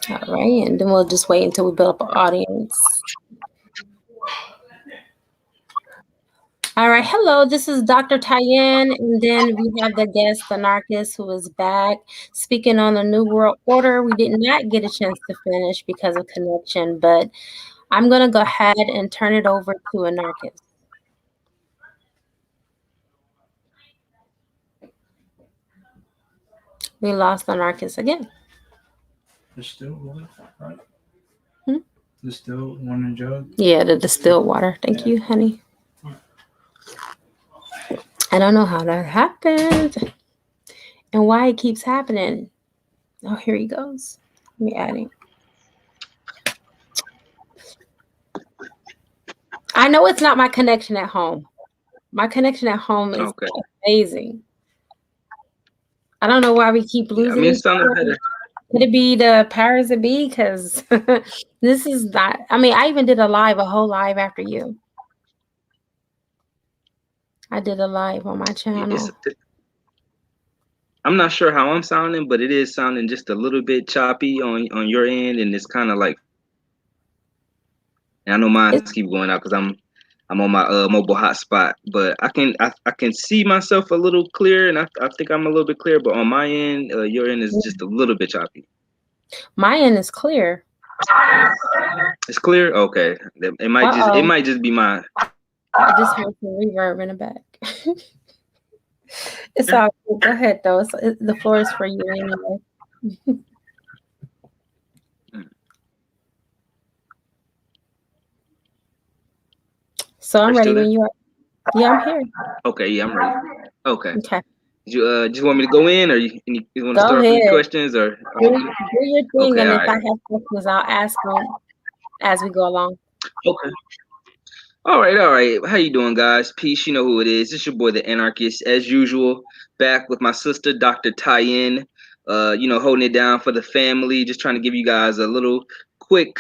All right, and then we'll just wait until we build up an audience. All right, hello, this is Dr. Tyann, and then we have the guest, Anarchist, who is back speaking on the New World Order. We did not get a chance to finish because of connection, but I'm going to go ahead and turn it over to Anarchist. We lost Anarchist again. There's still water, right? Hmm? There's still one in jug? Yeah, the distilled water. Thank you, honey. I don't know how that happened and why it keeps happening. Oh, here he goes. Let me add him. I know it's not my connection at home. My connection at home is Okay. amazing. I don't know why we keep Yeah, I losing mean, it each sounded other. better. Could it be the powers that be? Because this is not. I mean, I even did a whole live after you. I did a live on my It's. channel. I'm not sure how I'm sounding, but it is sounding just a little bit choppy on your end, and it's kind of like. And I know mine It's, keep going out because I'm on my mobile hotspot, but I can see myself a little clear, and I think I'm a little bit clear. But on my end, your end is just a little bit choppy. my end is clear. It's clear. Okay, it Uh-oh. might just be mine. I just heard some reverb in the back. It's all good. Go ahead, though. The floor is for you anyway. So Are I'm you ready still when there? you are. Yeah, I'm here. Okay, yeah, I'm ready. Okay. Okay. You just want me to go in, or you want to Go start off with your ahead. questions, or Do your thing, okay, and all if I right, have questions, I'll ask them as we go along. okay, all right, all right. How you doing, guys? Peace. You know who it is. It's your boy, the Anarchist, as usual. Back with my sister, Dr. Tyann. Holding it down for the family. Just trying to give you guys a little quick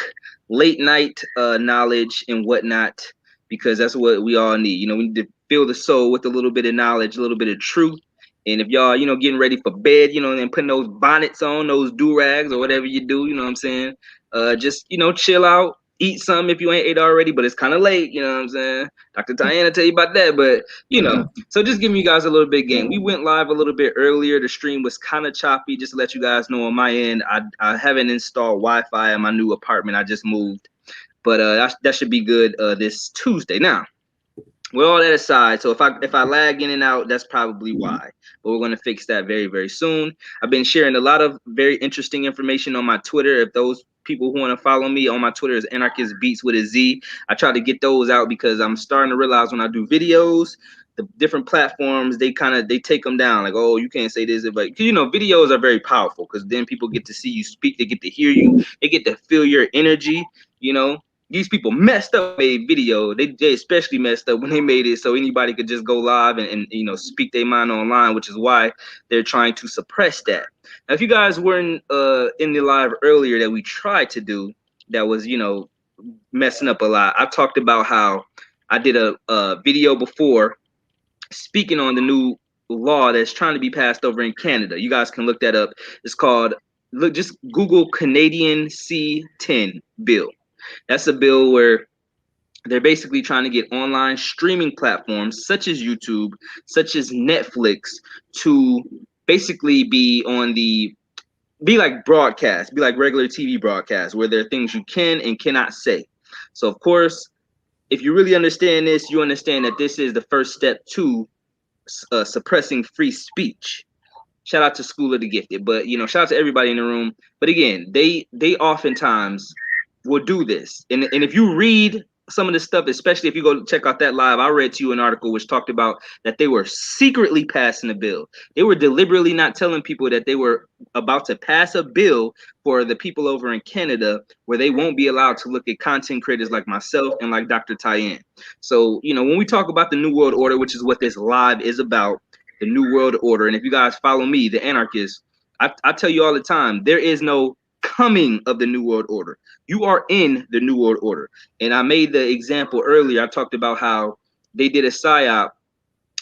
late night knowledge and whatnot, because that's what we all need. We need to fill the soul with a little bit of knowledge, a little bit of truth. And if y'all, getting ready for bed, and putting those bonnets on, those do-rags or whatever you do, you know what I'm saying? Just, chill out, eat something if you ain't ate already, but it's kind of late, you know what I'm saying? Dr. Diana tell you about that, but, so just giving you guys a little bit of game. We went live a little bit earlier. The stream was kind of choppy, just to let you guys know on my end. I haven't installed Wi-Fi in my new apartment. I just moved, but that should be good this Tuesday. Now, with all that aside, so if I lag in and out, that's probably why. But we're gonna fix that very, very soon. I've been sharing a lot of very interesting information on my Twitter. If those people who want to follow me on my Twitter is Anarchist Beats with a Z. I try to get those out because I'm starting to realize when I do videos, the different platforms they take them down. Like, oh, you can't say this, but videos are very powerful because then people get to see you speak, they get to hear you, they get to feel your energy. These people messed up made video. They especially messed up when they made it so anybody could just go live and speak their mind online, which is why they're trying to suppress that. Now, if you guys weren't in the live earlier that we tried to do, that was messing up a lot. I talked about how I did a video before speaking on the new law that's trying to be passed over in Canada. You guys can look that up. It's called just Google Canadian C10 bill. That's a bill where they're basically trying to get online streaming platforms such as YouTube, such as Netflix, to basically be like broadcast, be like regular TV broadcast, where there are things you can and cannot say. So, of course, if you really understand this, you understand that this is the first step to suppressing free speech. Shout out to School of the Gifted, but shout out to everybody in the room. But again, they oftentimes will do this, and if you read some of this stuff, especially if you go check out that live, I read to you an article which talked about that they were secretly passing a bill. They were deliberately not telling people that they were about to pass a bill for the people over in Canada, where they won't be allowed to look at content creators like myself and like Dr. Tyann. So when we talk about the New World Order, which is what this live is about, the New World Order. And if you guys follow me, the Anarchist, I tell you all the time, there is no coming of the New World Order. You are in the New World Order. And I made the example earlier. I talked about how they did a PSYOP,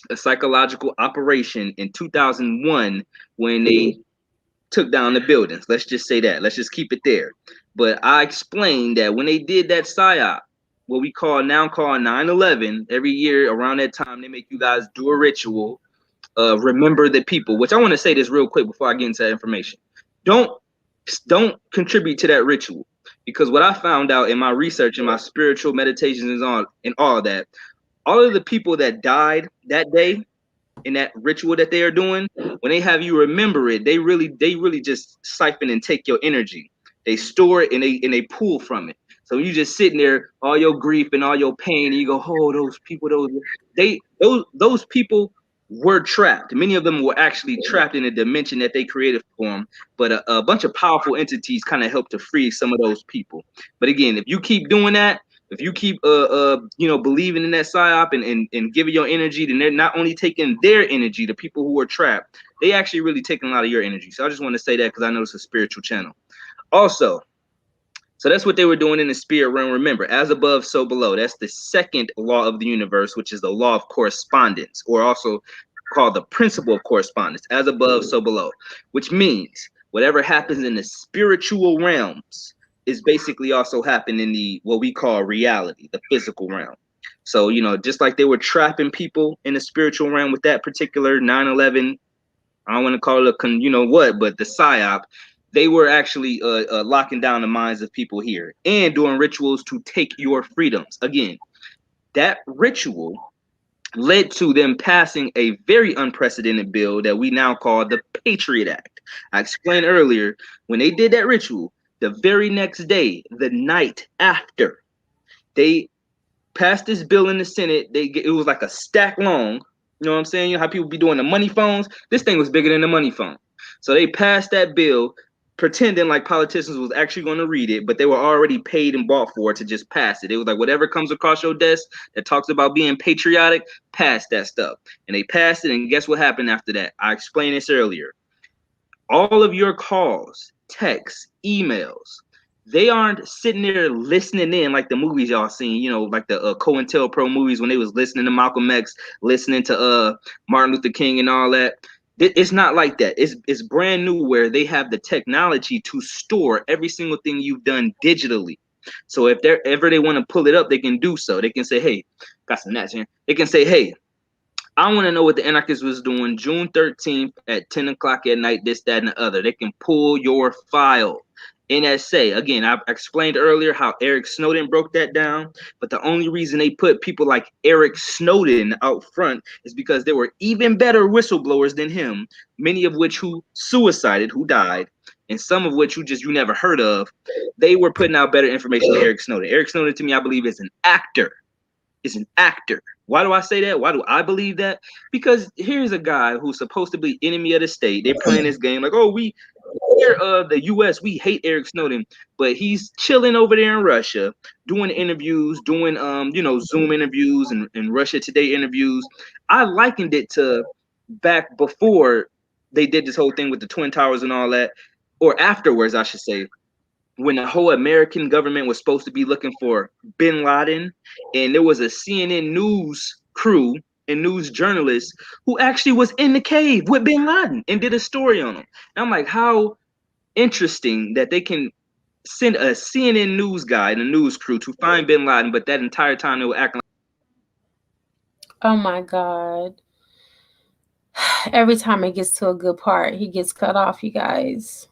a psychological operation in 2001, when they took down the buildings. Let's just say that. Let's just keep it there. But I explained that when they did that PSYOP, what we now call 9/11, every year around that time, they make you guys do a ritual, remember the people, which I want to say this real quick before I get into that information. Don't contribute to that ritual, because what I found out in my research and my spiritual meditations and all of that, all of the people that died that day in that ritual that they are doing, when they have you remember it, they really just siphon and take your energy. They store it and they pull from it. So you just sitting there, all your grief and all your pain, and you go, oh, those people, those people were trapped. Many of them were actually trapped in a dimension that they created for them. But a bunch of powerful entities kind of helped to free some of those people. But again, if you keep doing that, if you keep believing in that PSYOP and giving your energy, then they're not only taking their energy, the people who are trapped, they actually really taking a lot of your energy. So I just want to say that because I know it's a spiritual channel. Also, so that's what they were doing in the spirit realm. Remember, as above, so below. That's the second law of the universe, which is the law of correspondence, or also called the principle of correspondence. As above, so below, which means whatever happens in the spiritual realms is basically also happening in the what we call reality, the physical realm. So, you know, just like they were trapping people in the spiritual realm with that particular 9/11, I don't want to call it but the PSYOP, they were actually locking down the minds of people here and doing rituals to take your freedoms. Again, that ritual led to them passing a very unprecedented bill that we now call the Patriot Act. I explained earlier, when they did that ritual, the very next day, the night after, they passed this bill in the Senate. It was like a stack long. You know what I'm saying? You know how people be doing the money phones? This thing was bigger than the money phone. So they passed that bill, pretending like politicians was actually going to read it, but they were already paid and bought for it to just pass it. It was like, whatever comes across your desk that talks about being patriotic, pass that stuff. And they passed it, and guess what happened after that? I explained this earlier. All of your calls, texts, emails, they aren't sitting there listening in like the movies y'all seen, like the COINTELPRO movies when they was listening to Malcolm X, listening to Martin Luther King and all that. It's not like that. It's brand new, where they have the technology to store every single thing you've done digitally. So if they want to pull it up, they can do so. They can say, hey, got some nuts here. They can say, hey, I want to know what the anarchists was doing June 13th at 10 o'clock at night, this, that, and the other. They can pull your file. NSA. Again, I explained earlier how Eric Snowden broke that down, but the only reason they put people like Eric Snowden out front is because there were even better whistleblowers than him, many of which who suicided, who died, and some of which you never heard of. They were putting out better information than Eric Snowden. Eric Snowden, to me, I believe, is an actor. Why do I say that? Why do I believe that? Because here's a guy who's supposed to be enemy of the state. They're playing this game like, oh, here the US, we hate Eric Snowden, but he's chilling over there in Russia, doing interviews, doing Zoom interviews and Russia Today interviews. I likened it to back before they did this whole thing with the Twin Towers and all that, or afterwards, I should say, when the whole American government was supposed to be looking for bin Laden, and there was a CNN news crew and news journalists who actually was in the cave with bin Laden and did a story on him. And I'm like, how interesting that they can send a CNN news guy and a news crew to find bin Laden, but that entire time they were acting like, oh my God. Every time it gets to a good part, he gets cut off, you guys.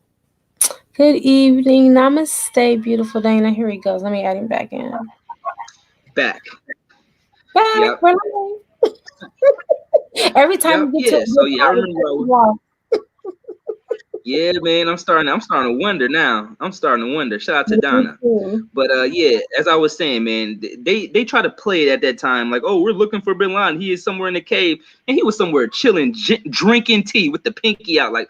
Good evening. Namaste, beautiful Dana. Here he goes. Let me add him back in. Back. Yep. Every time you get to a good part, I remember. Yeah, man, I'm starting to wonder now. Shout out to Donna. But as I was saying, man, they try to play it at that time like, oh, we're looking for bin Laden. He is somewhere in the cave, and he was somewhere chilling, drinking tea with the pinky out, like.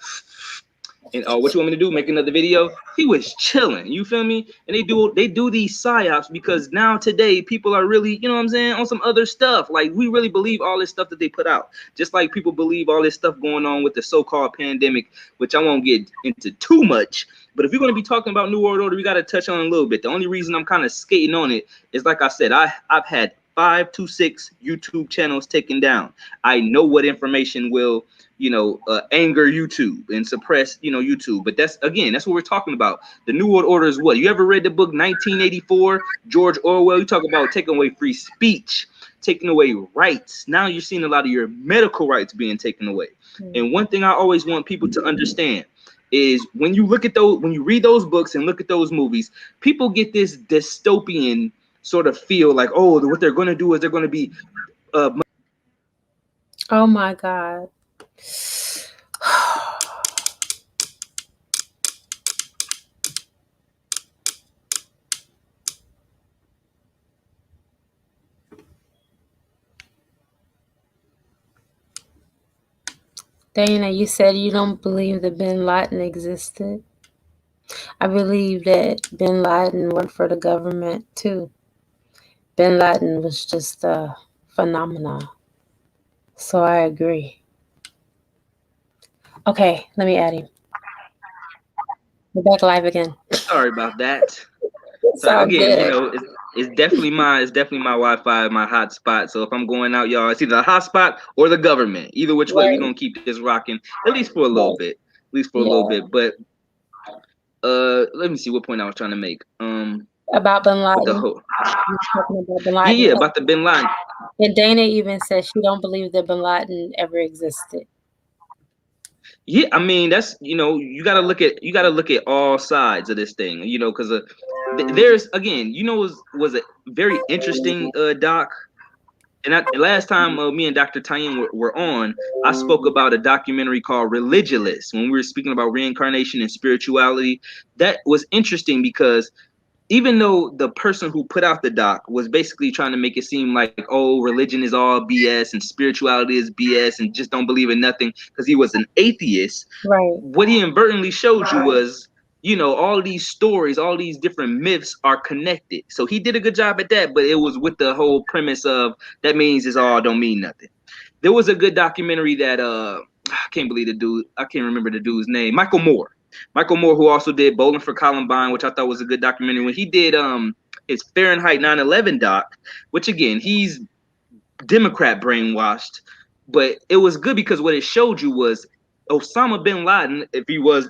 And what you want me to do? Make another video? He was chilling. You feel me? And they do these PSYOPs because now today people are really, you know what I'm saying, on some other stuff. Like, we really believe all this stuff that they put out. Just like people believe all this stuff going on with the so-called pandemic, which I won't get into too much. But if you're going to be talking about New World Order, we got to touch on it a little bit. The only reason I'm kind of skating on it is, like I said, I've had 5 to 6 YouTube channels taken down. I know what information will, anger YouTube and suppress, YouTube. But that's what we're talking about. The New World Order is what? You ever read the book 1984, George Orwell? You talk about taking away free speech, taking away rights. Now you're seeing a lot of your medical rights being taken away. And one thing I always want people to understand is when you read those books and look at those movies, people get this dystopian sort of feel like, oh, what they're going to do is they're going to be oh my God. Dana, you said you don't believe that bin Laden existed. I believe that bin Laden worked for the government too. Bin Laden was just a phenomenon. So I agree. Okay, let me add him. We're back live again. Sorry about that. It's So all again, good. it's definitely my Wi-Fi, my hotspot. So if I'm going out, y'all, it's either the hotspot or the government. Either which way, we're gonna keep this rocking at least for a little bit. At least for a little bit. But let me see what point I was trying to make. About bin Laden. The whole, talking about bin Laden. yeah, about the bin Laden. And Dana even says she don't believe that bin Laden ever existed. Yeah, I mean that's you gotta look at all sides of this thing, because there's again, was a very interesting doc. And last time me and Dr. Tayyin were on, I spoke about a documentary called Religious when we were speaking about reincarnation and spirituality. That was interesting because even though the person who put out the doc was basically trying to make it seem like, oh, religion is all BS and spirituality is BS and just don't believe in nothing because he was an atheist. Right. What he inadvertently showed you was, all these stories, all these different myths are connected. So he did a good job at that, but it was with the whole premise of that means it's all don't mean nothing. There was a good documentary that I can't remember the dude's name, Michael Moore, who also did Bowling for Columbine, which I thought was a good documentary. When he did his Fahrenheit 9/11 doc, which again, he's Democrat brainwashed, but it was good because what it showed you was Osama bin Laden, if he was,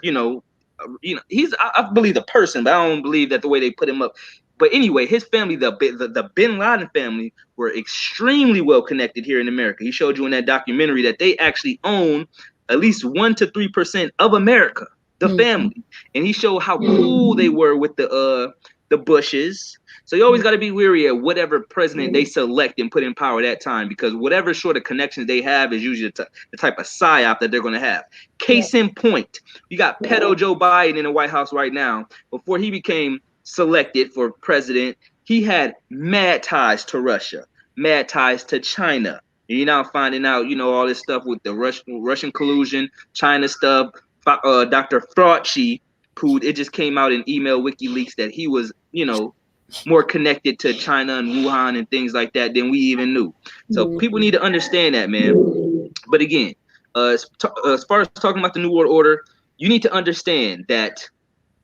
he's I believe the person, but I don't believe that the way they put him up. But anyway, his family, the bin Laden family, were extremely well connected here in America. He showed you in that documentary that they actually own at least 1 to 3% of America, the family, and he showed how cool they were with the Bushes. So you always got to be weary of whatever president they select and put in power at that time, because whatever sort of connections they have is usually the type of psyop that they're going to have. Case in point, you got pedo Joe Biden in the White House right now. Before he became selected for president, he had mad ties to Russia, mad ties to China. And you're now finding out, all this stuff with the Russian collusion, China stuff. Dr. Fauci, who it just came out in email WikiLeaks that he was, more connected to China and Wuhan and things like that than we even knew. So people need to understand that, man. But again, as far as talking about the New World Order, you need to understand that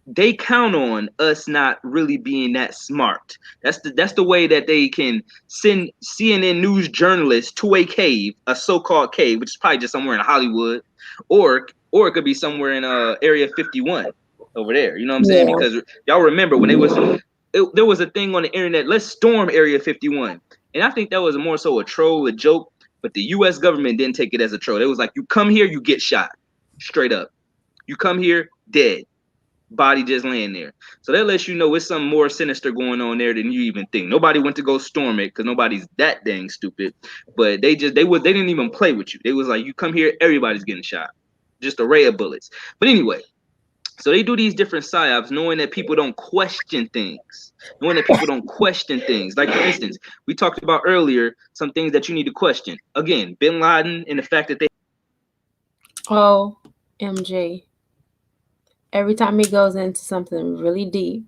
they count on us not really being that smart. That's the way that they can send CNN news journalists to a cave, a so-called cave, which is probably just somewhere in Hollywood, or it could be somewhere in Area 51 over there. You know what I'm saying? Because y'all remember when there was a thing on the internet, let's storm Area 51. And I think that was more so a troll, a joke, but the US government didn't take it as a troll. It was like, you come here, you get shot. Straight up. You come here, dead. Body just laying there. So that lets you know it's something more sinister going on there than you even think. Nobody went to go storm it because nobody's that dang stupid. But they didn't even play with you. They was like, you come here, everybody's getting shot. Just an array of bullets. But anyway, so they do these different psyops, knowing that people don't question things. Like, for instance, we talked about earlier some things that you need to question. Again, bin Laden and the fact that they. OMG. Every time he goes into something really deep,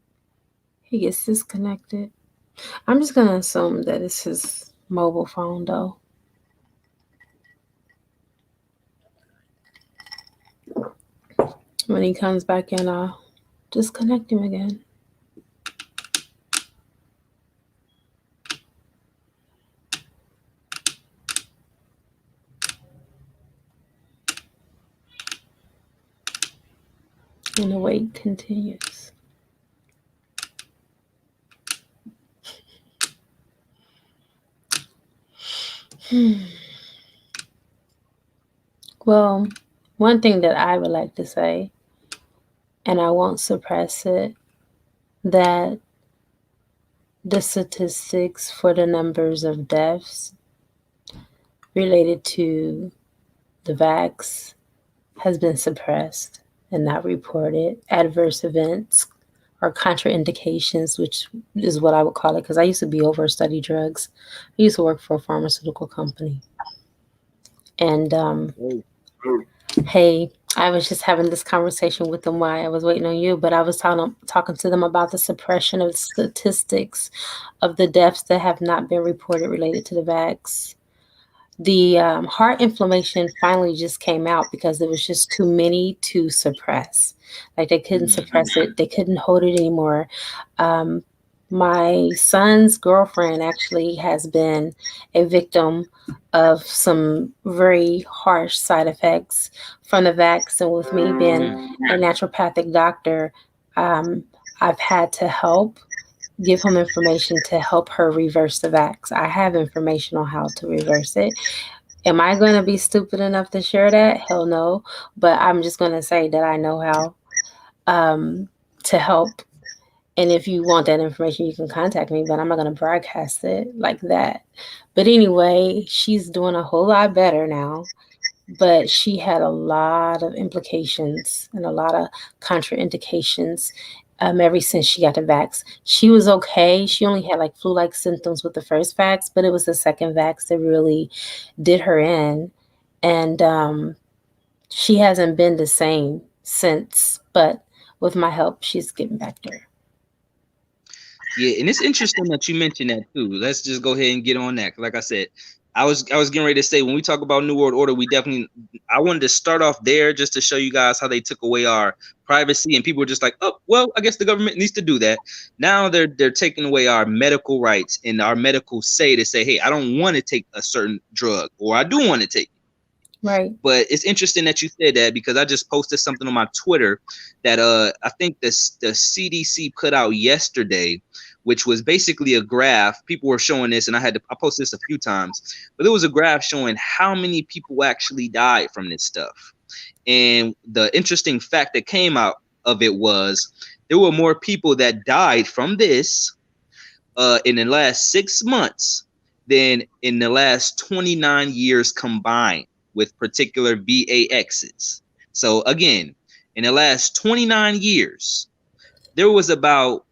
he gets disconnected. I'm just going to assume that it's his mobile phone, though. When he comes back in, I'll disconnect him again. wait continues. Well, one thing that I would like to say, and I won't suppress it, that the statistics for the numbers of deaths related to the vax has been suppressed and not reported. Adverse events or contraindications, which is what I would call it, because I used to be over study drugs. I used to work for a pharmaceutical company. And hey, I was just having this conversation with them while I was waiting on you, but I was talking to them about the suppression of statistics of the deaths that have not been reported related to the vax. The heart inflammation finally just came out because there was just too many to suppress. Like they couldn't suppress it. They couldn't hold it anymore. My son's girlfriend actually has been a victim of some very harsh side effects from the vax. And with me being a naturopathic doctor, I've had to help give him information to help her reverse the vax. I have information on how to reverse it. Am I going to be stupid enough to share that? Hell no. But I'm just going to say that I know how to help. And if you want that information, you can contact me, but I'm not going to broadcast it like that. But anyway, she's doing a whole lot better now. But she had a lot of implications and a lot of contraindications ever since she got the vax. She was okay. She only had like flu-like symptoms with the first vax, but it was the second vax that really did her in. And she hasn't been the same since. But with my help, she's getting back there. Yeah, and it's interesting that you mentioned that too. Let's just go ahead and get on that. Like I said, I was getting ready to say, when we talk about New World Order, I wanted to start off there just to show you guys how they took away our privacy, and people were just like, oh, well, I guess the government needs to do that. Now they're taking away our medical rights and our medical say to say, hey, I don't want to take a certain drug, or I do want to take it. Right. But it's interesting that you said that, because I just posted something on my Twitter that I think the CDC put out yesterday, which was basically a graph. People were showing this, and I posted this a few times, but there was a graph showing how many people actually died from this stuff. And the interesting fact that came out of it was there were more people that died from this in the last 6 months than in the last 29 years combined with particular VAXs. So again, in the last 29 years, there was about,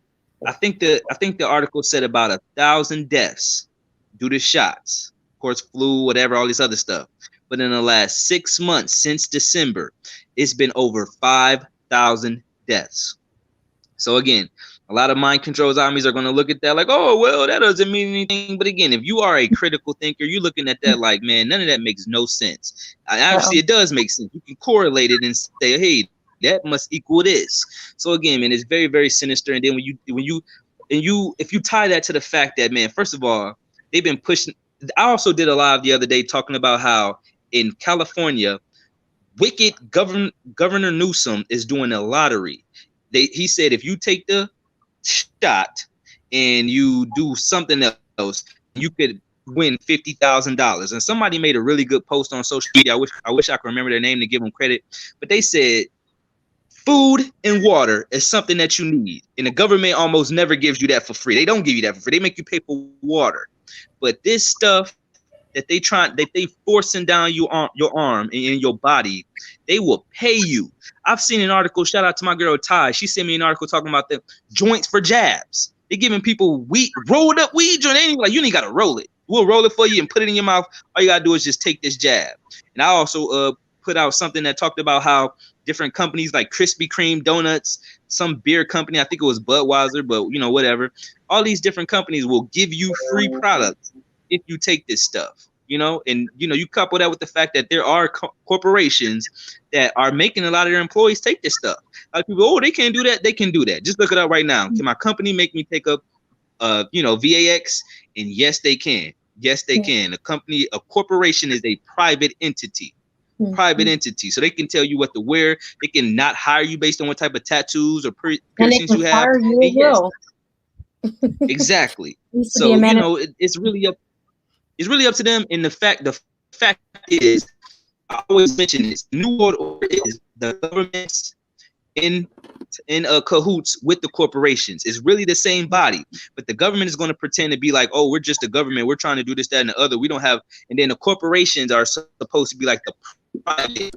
I think the article said about 1,000 deaths due to shots, of course, flu, whatever, all this other stuff. But in the last 6 months since December, it's been over 5,000 deaths. So again, a lot of mind control zombies are going to look at that like, oh, well, that doesn't mean anything. But again, if you are a critical thinker, you're looking at that like, man, none of that makes no sense. Obviously, it does make sense. You can correlate it and say, hey, that must equal this. So again, man, it's very, very sinister. And then if you tie that to the fact that, man, first of all, they've been pushing. I also did a live the other day talking about how in California, wicked Governor Newsom is doing a lottery. He said if you take the shot and you do something else, you could win $50,000. And somebody made a really good post on social media. I wish I could remember their name to give them credit, but they said food and water is something that you need, and the government almost never gives you that for free. They don't give you that for free. They make you pay for water. But this stuff that they forcing down your arm and in your body, they will pay you. I've seen an article, shout out to my girl Ty. She sent me an article talking about the joints for jabs. They're giving people rolled up weed joint. They ain't like, you ain't gotta roll it. We'll roll it for you and put it in your mouth. All you gotta do is just take this jab. And I also put out something that talked about how different companies like Krispy Kreme donuts, some beer company, I think it was Budweiser, but whatever. All these different companies will give you free products if you take this stuff, and you couple that with the fact that there are corporations that are making a lot of their employees take this stuff. A lot of people, oh, they can't do that. They can do that. Just look it up right now. Can my company make me take up, VAX? And yes, they can. Yes, they can. A corporation is a private entity. private entity, so they can tell you what to wear. They can not hire you based on what type of tattoos or piercings you have. Fire you And as yes, well. exactly. Used to be a So manager. it's really up to them. And the fact is, I always mention this: New World Order is the government's in cahoots with the corporations. It's really the same body, but the government is going to pretend to be like, oh, we're just a government, we're trying to do this, that, and the other. We don't have, and then the corporations are supposed to be like the private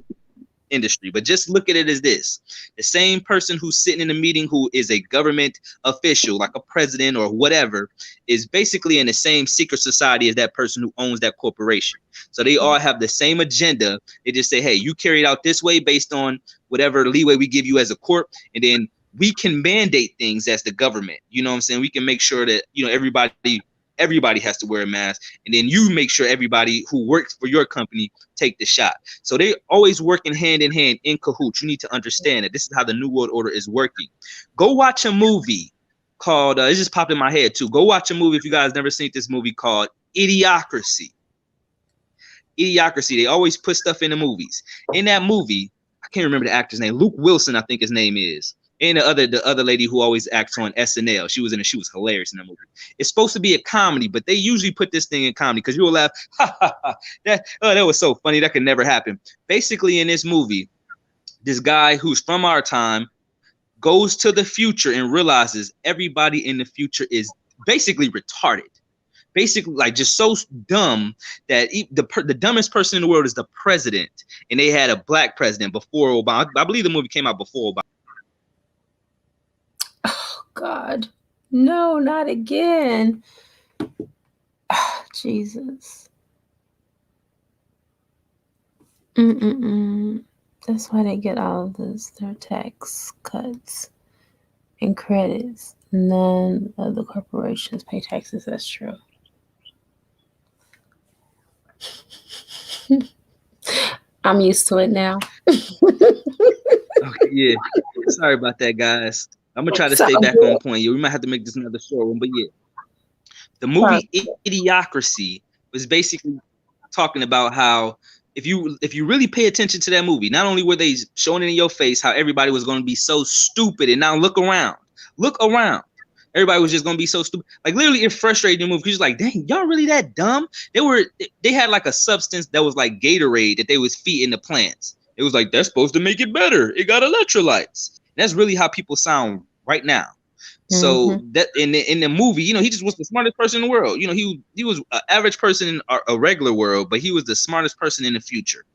industry. But just look at it as this: the same person who's sitting in a meeting, who is a government official like a president or whatever, is basically in the same secret society as that person who owns that corporation. So they all have the same agenda. They just say, hey, you carry it out this way based on whatever leeway we give you as a corp, and then we can mandate things as the government. You know what I'm saying? We can make sure that, you know, everybody has to wear a mask, and then you make sure everybody who works for your company take the shot. So they always working hand in hand, in cahoots. You need to understand that this is how the New World Order is working. Go watch a movie called, it just popped in my head too. Go watch a movie, if you guys never seen this movie, called Idiocracy. Idiocracy. They always put stuff in the movies. In that movie, I can't remember the actor's name. Luke Wilson, I think his name is. And the other lady who always acts on SNL, she was hilarious in that movie. It's supposed to be a comedy, but they usually put this thing in comedy because you'll laugh. That was so funny. That could never happen. Basically, in this movie, this guy who's from our time goes to the future and realizes everybody in the future is basically retarded. Basically, like, just so dumb that the dumbest person in the world is the president. And they had a black president before Obama. I believe the movie came out before Obama. Oh, God. No, not again. Oh, Jesus. That's why they get all of this, their tax cuts and credits. None of the corporations pay taxes. That's true. I'm used to it now. Okay, yeah. Sorry about that, guys. I'm gonna try to stay back on point. Yeah, we might have to make this another short one, but yeah. The movie Idiocracy was basically talking about how if you really pay attention to that movie, not only were they showing it in your face how everybody was going to be so stupid, and now look around. Everybody was just gonna be so stupid. Like, literally, it frustrated the movie because you're like, dang, y'all really that dumb? They had like a substance that was like Gatorade that they was feeding the plants. It was like, that's supposed to make it better. It got electrolytes. That's really how people sound right now. So that in the movie, you know, he just was the smartest person in the world. You know, he was an average person in a regular world, but he was the smartest person in the future.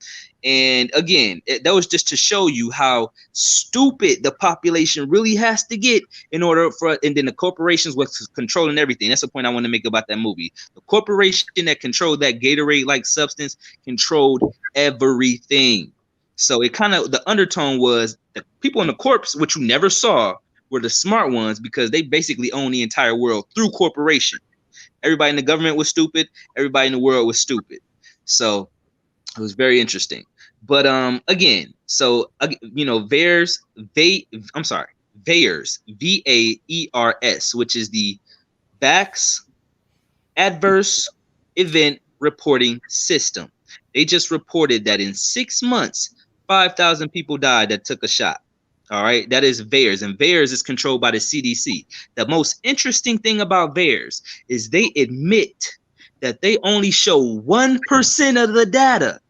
And again, that was just to show you how stupid the population really has to get in order for, and then the corporations was controlling everything. That's the point I want to make about that movie. The corporation that controlled that Gatorade-like substance controlled everything. So it kind of, the undertone was the people in the corpse, which you never saw, were the smart ones because they basically own the entire world through corporation. Everybody in the government was stupid. Everybody in the world was stupid. So it was very interesting. But again, so you know, VAERS, VAERS, which is the VAX Adverse Event Reporting System. They just reported that in 6 months, 5,000 people died that took a shot. All right, that is VAERS, and VAERS is controlled by the CDC. The most interesting thing about VAERS is they admit that they only show 1% of the data.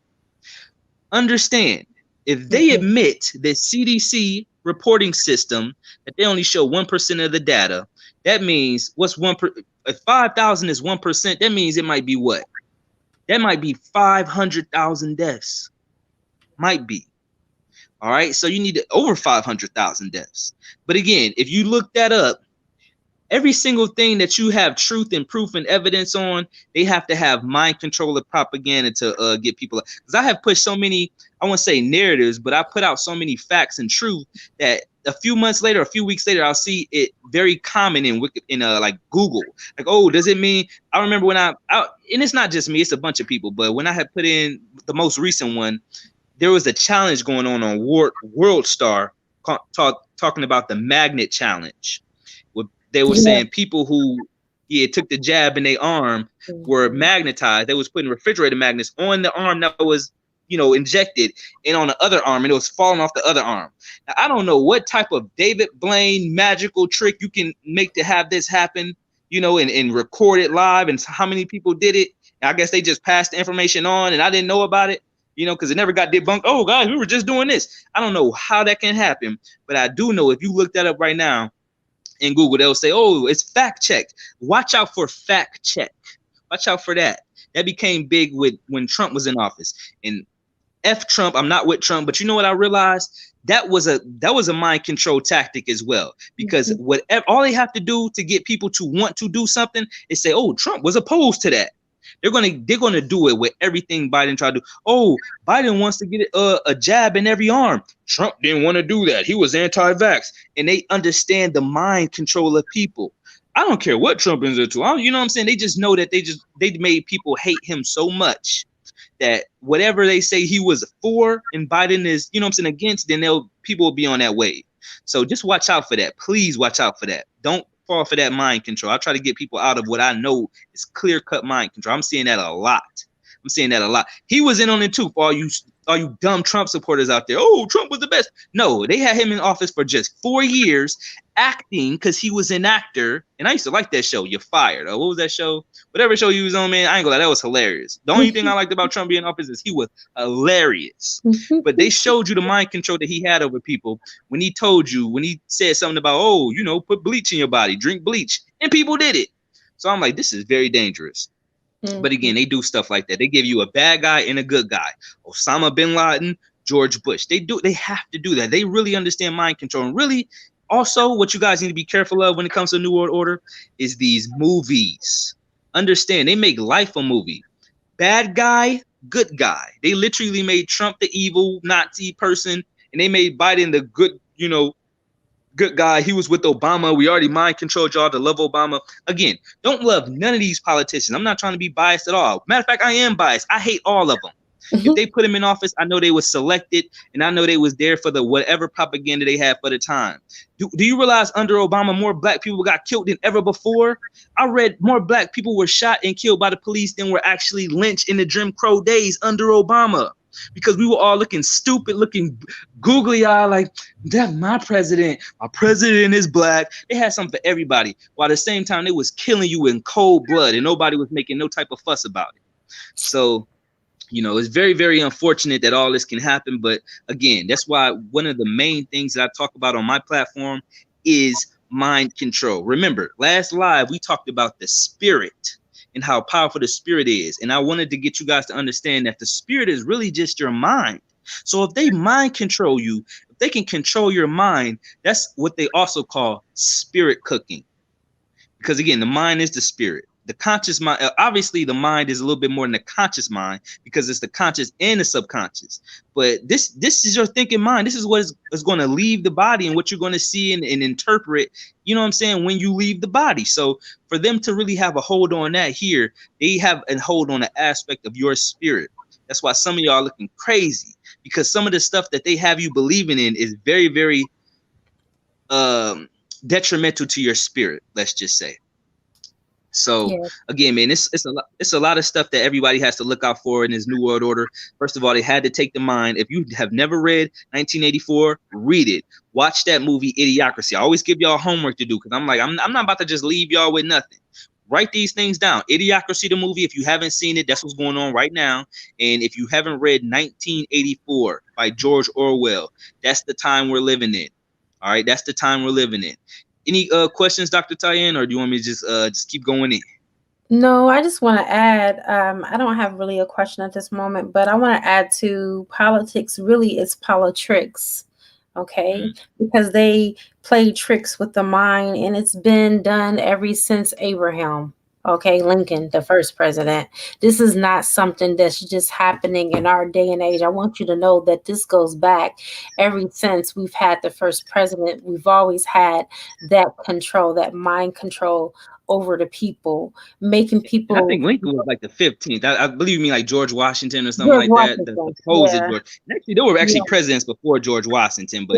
Understand, if they admit the CDC reporting system that they only show 1% of the data, that means if 5,000 is 1%, that means it might be what? That might be 500,000 deaths. Might be. All right, so you need over 500,000 deaths. But again, if you look that up, every single thing that you have truth and proof and evidence on, they have to have mind control of propaganda to get people. Because I have pushed so many, I won't say narratives, but I put out so many facts and truth that a few months later, a few weeks later, I'll see it very common in like Google. Like, oh, does it mean? I remember when and it's not just me, it's a bunch of people. But when I had put in the most recent one, there was a challenge going on World Star talking about the magnet challenge. They were saying people who took the jab in their arm were magnetized. They was putting refrigerator magnets on the arm that was, injected, and on the other arm, and it was falling off the other arm. Now, I don't know what type of David Blaine magical trick you can make to have this happen, and record it live, and how many people did it. I guess they just passed the information on, and I didn't know about it, because it never got debunked. Oh, guys, we were just doing this. I don't know how that can happen, but I do know if you look that up right now in Google, they'll say, oh, it's fact check. Watch out for fact check. Watch out for that. That became big when Trump was in office. And F Trump, I'm not with Trump, but you know what I realized? That was a mind control tactic as well, because whatever all they have to do to get people to want to do something is say, oh, Trump was opposed to that. They're gonna do it with everything Biden tried to do. Oh, Biden wants to get a jab in every arm. Trump didn't want to do that. He was anti-vax, and they understand the mind control of people. I don't care what Trump is into. You know what I'm saying? They just know that they made people hate him so much that whatever they say he was for and Biden is, against, then people will be on that wave. So just watch out for that. Please watch out for that. Don't fall for that mind control. I try to get people out of what I know is clear-cut mind control. I'm seeing that a lot. He was in on it too, for all you dumb Trump supporters out there. Oh, Trump was the best. No, they had him in office for just 4 years acting because he was an actor. And I used to like that show, You're Fired. What was that show? Whatever show he was on, man, I ain't gonna lie, that was hilarious. The only thing I liked about Trump being in office is he was hilarious. But they showed you the mind control that he had over people when he said something about, put bleach in your body, drink bleach. And people did it. So I'm like, this is very dangerous. But again, they do stuff like that. They give you a bad guy and a good guy. Osama bin Laden, George Bush. They have to do that. They really understand mind control. And really, also, what you guys need to be careful of when it comes to New World Order is these movies. Understand, they make life a movie. Bad guy, good guy. They literally made Trump the evil Nazi person, and they made Biden the good, good guy. He was with Obama. We already mind controlled y'all to love Obama. Again, don't love none of these politicians. I'm not trying to be biased at all. Matter of fact, I am biased. I hate all of them. If they put him in office, I know they was selected, and I know they was there for the whatever propaganda they had for the time. Do you realize under Obama, more black people got killed than ever before? I read more black people were shot and killed by the police than were actually lynched in the Jim Crow days under Obama. Because we were all looking stupid, looking googly eyed, like, that my president is black. They had something for everybody. While at the same time, they was killing you in cold blood and nobody was making no type of fuss about it. So, it's very, very unfortunate that all this can happen. But again, that's why one of the main things that I talk about on my platform is mind control. Remember, last live, we talked about the spirit and how powerful the spirit is. And I wanted to get you guys to understand that the spirit is really just your mind. So if they mind control you, if they can control your mind, that's what they also call spirit cooking. Because again, the mind is the spirit. The conscious mind, obviously the mind is a little bit more than the conscious mind because it's the conscious and the subconscious. But this is your thinking mind. This is what is going to leave the body and what you're going to see and interpret, when you leave the body. So for them to really have a hold on that here, they have a hold on an aspect of your spirit. That's why some of y'all are looking crazy, because some of the stuff that they have you believing in is very, very detrimental to your spirit, let's just say. So again, man, it's a lot of stuff that everybody has to look out for in this New World Order. First of all, they had to take the mind. If you have never read 1984, read it. Watch that movie Idiocracy. I always give y'all homework to do because I'm not about to just leave y'all with nothing. Write these things down. Idiocracy, the movie. If you haven't seen it, that's what's going on right now. And if you haven't read 1984 by George Orwell, that's the time we're living in. All right, that's the time we're living in. Any questions, Dr. Tyann, or do you want me to just keep going in? No, I just want to add, I don't have really a question at this moment, but I want to add to politics really is politricks, okay? Because they play tricks with the mind, and it's been done ever since Abraham. Okay, Lincoln, the first president. This is not something that's just happening in our day and age. I want you to know that this goes back ever since we've had the first president. We've always had that control, that mind control over the people, making people. I think Lincoln was like the 15th. I believe you mean like George Washington or something George like Washington. That. The supposed George. Actually, there were presidents before George Washington, but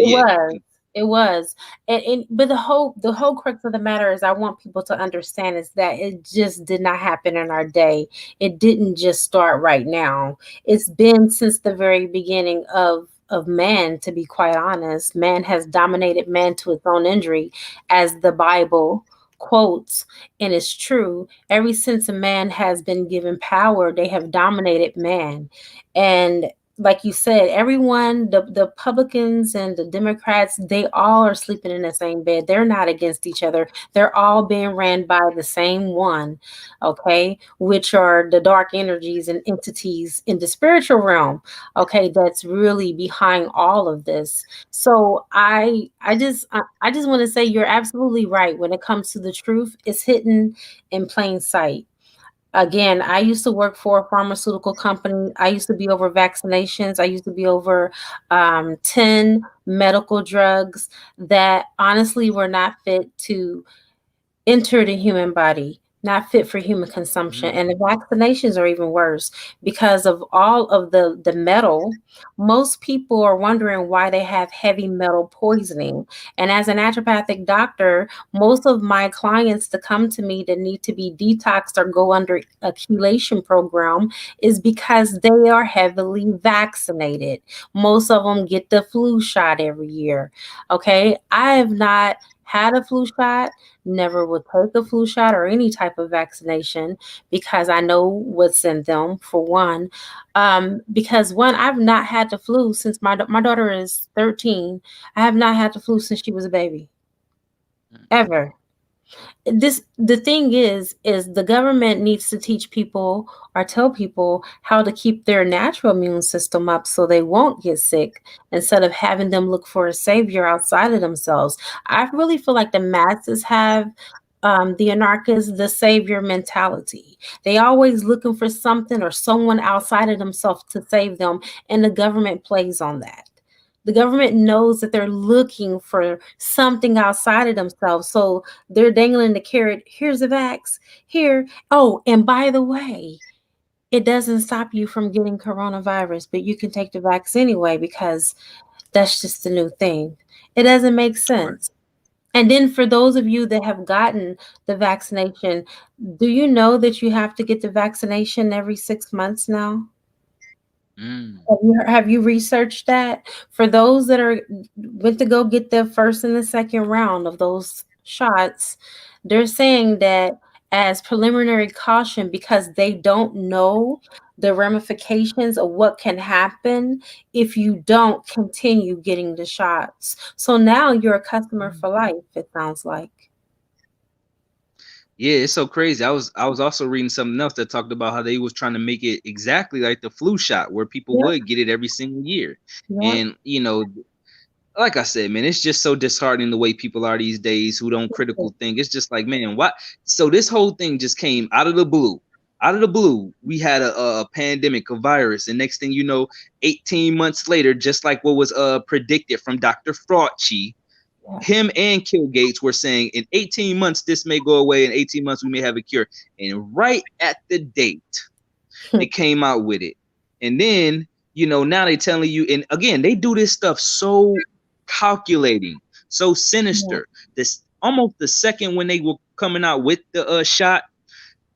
It was. But the whole crux of the matter is I want people to understand is that it just did not happen in our day. It didn't just start right now. It's been since the very beginning of man, to be quite honest. Man has dominated man to its own injury, as the Bible quotes, and it's true. Ever since a man has been given power, they have dominated man. And like you said, everyone, the Republicans and the Democrats, they all are sleeping in the same bed. They're not against each other. They're all being ran by the same one, okay, which are the dark energies and entities in the spiritual realm, okay, that's really behind all of this. So I just want to say you're absolutely right. When it comes to the truth, it's hidden in plain sight. Again, I used to work for a pharmaceutical company. I used to be over vaccinations. I used to be over 10 medical drugs that honestly were not fit to enter the human body, not fit for human consumption. And the vaccinations are even worse because of all of the metal. Most people are wondering why they have heavy metal poisoning. And as a naturopathic doctor, most of my clients that come to me that need to be detoxed or go under a chelation program is because they are heavily vaccinated. Most of them get the flu shot every year. Okay. I have not had a flu shot, never would take a flu shot or any type of vaccination because I know what's in them, for one. Because one, I've not had the flu since my daughter is 13. I have not had the flu since she was a baby, ever. The thing is the government needs to teach people or tell people how to keep their natural immune system up so they won't get sick instead of having them look for a savior outside of themselves. I really feel like the masses have the anarchist, the savior mentality. They always looking for something or someone outside of themselves to save them, and the government plays on that. The government knows that they're looking for something outside of themselves. So they're dangling the carrot. Here's a vax. Here. Oh, and by the way, it doesn't stop you from getting coronavirus, but you can take the vax anyway because that's just the new thing. It doesn't make sense. And then for those of you that have gotten the vaccination, do you know that you have to get the vaccination every 6 months now? Have you researched that? For those that are went to go get the first and the second round of those shots, they're saying that as preliminary caution because they don't know the ramifications of what can happen if you don't continue getting the shots. So now you're a customer for life, it sounds like. Yeah, it's so crazy. I was also reading something else that talked about how they was trying to make it exactly like the flu shot, where people Yep, would get it every single year. yep, And like I said, man, it's just so disheartening the way people are these days who don't critical think. It's just like, man, what? So this whole thing just came out of the blue. Out of the blue, we had a pandemic, a virus, and next thing you know, 18 months later, just like what was predicted from Dr. Fauci, yeah. him and Bill Gates were saying in 18 months this may go away, in 18 months we may have a cure. And right at the date, they came out with it. And then, now they telling you, and again, they do this stuff so calculating, so Yeah, sinister. This almost the second when they were coming out with the shot,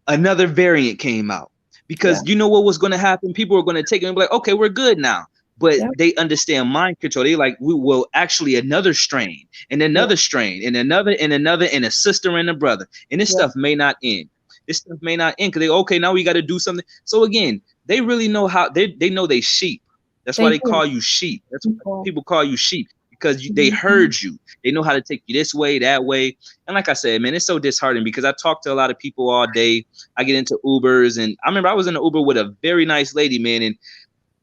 another variant came out because yeah, you know what was going to happen. People were going to take it and be like, okay, we're good now. But yeah, they understand mind control. They like, we will actually another strain and yeah, another strain and another and another and a sister and a brother. And this yeah. stuff may not end. This stuff may not end because okay, now we got to do something. So again, they really know how they know they sheep. That's why They they do. call you sheep. That's why People. people call you sheep because they Mhm. heard you. They know how to take you this way, that way. And like I said, man, it's so disheartening because I talk to a lot of people all day. I get into Ubers, and I remember I was in an Uber with a very nice lady, man, and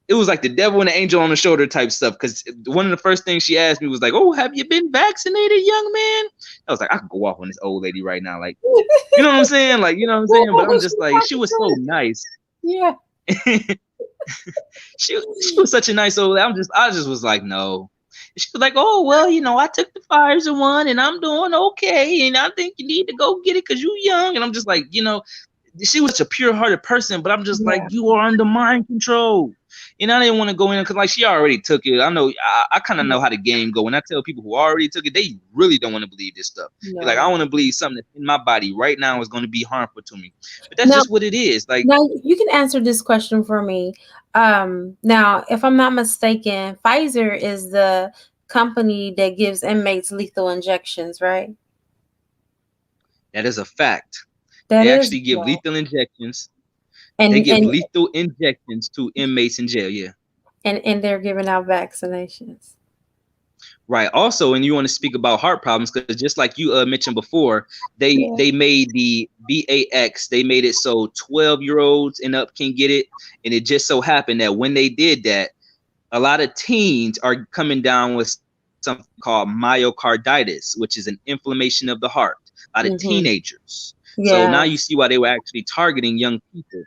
it was like the devil and the angel on the shoulder type stuff. Because one of the first things she asked me was like, "Oh, have you been vaccinated, young man?" I was like, I could go off on this old lady right now, like, you know what I'm saying, like, you know what I'm saying. But I'm just like, she was so nice. Yeah. she was such a nice old lady. I just was like, no. She was like, oh well, I took the Pfizer one and I'm doing okay, and I think you need to go get it because you're young. And I'm just like, she was a pure-hearted person, but I'm just like, Yeah. you are under mind control. And I didn't want to go in because like she already took it. I know I kind of know how the game go. When I tell people who already took it, they really don't want to believe this stuff. No. Like, I want to believe something that's in my body right now is going to be harmful to me. But that's Now- just what it is. Like, Now you can answer this question for me. Now, if I'm not mistaken, Pfizer is the company that gives inmates lethal injections, right? that is a fact. That They is actually give correct. lethal injections. and They give and, lethal injections to inmates in jail. Yeah. and they're giving out vaccinations. Right. Also, and you want to speak about heart problems because just like you mentioned before, they made the VAX. They made it so 12-year-olds and up can get it, and it just so happened that when they did that, a lot of teens are coming down with something called myocarditis, which is an inflammation of the heart. A lot of teenagers. So now you see why they were actually targeting young people.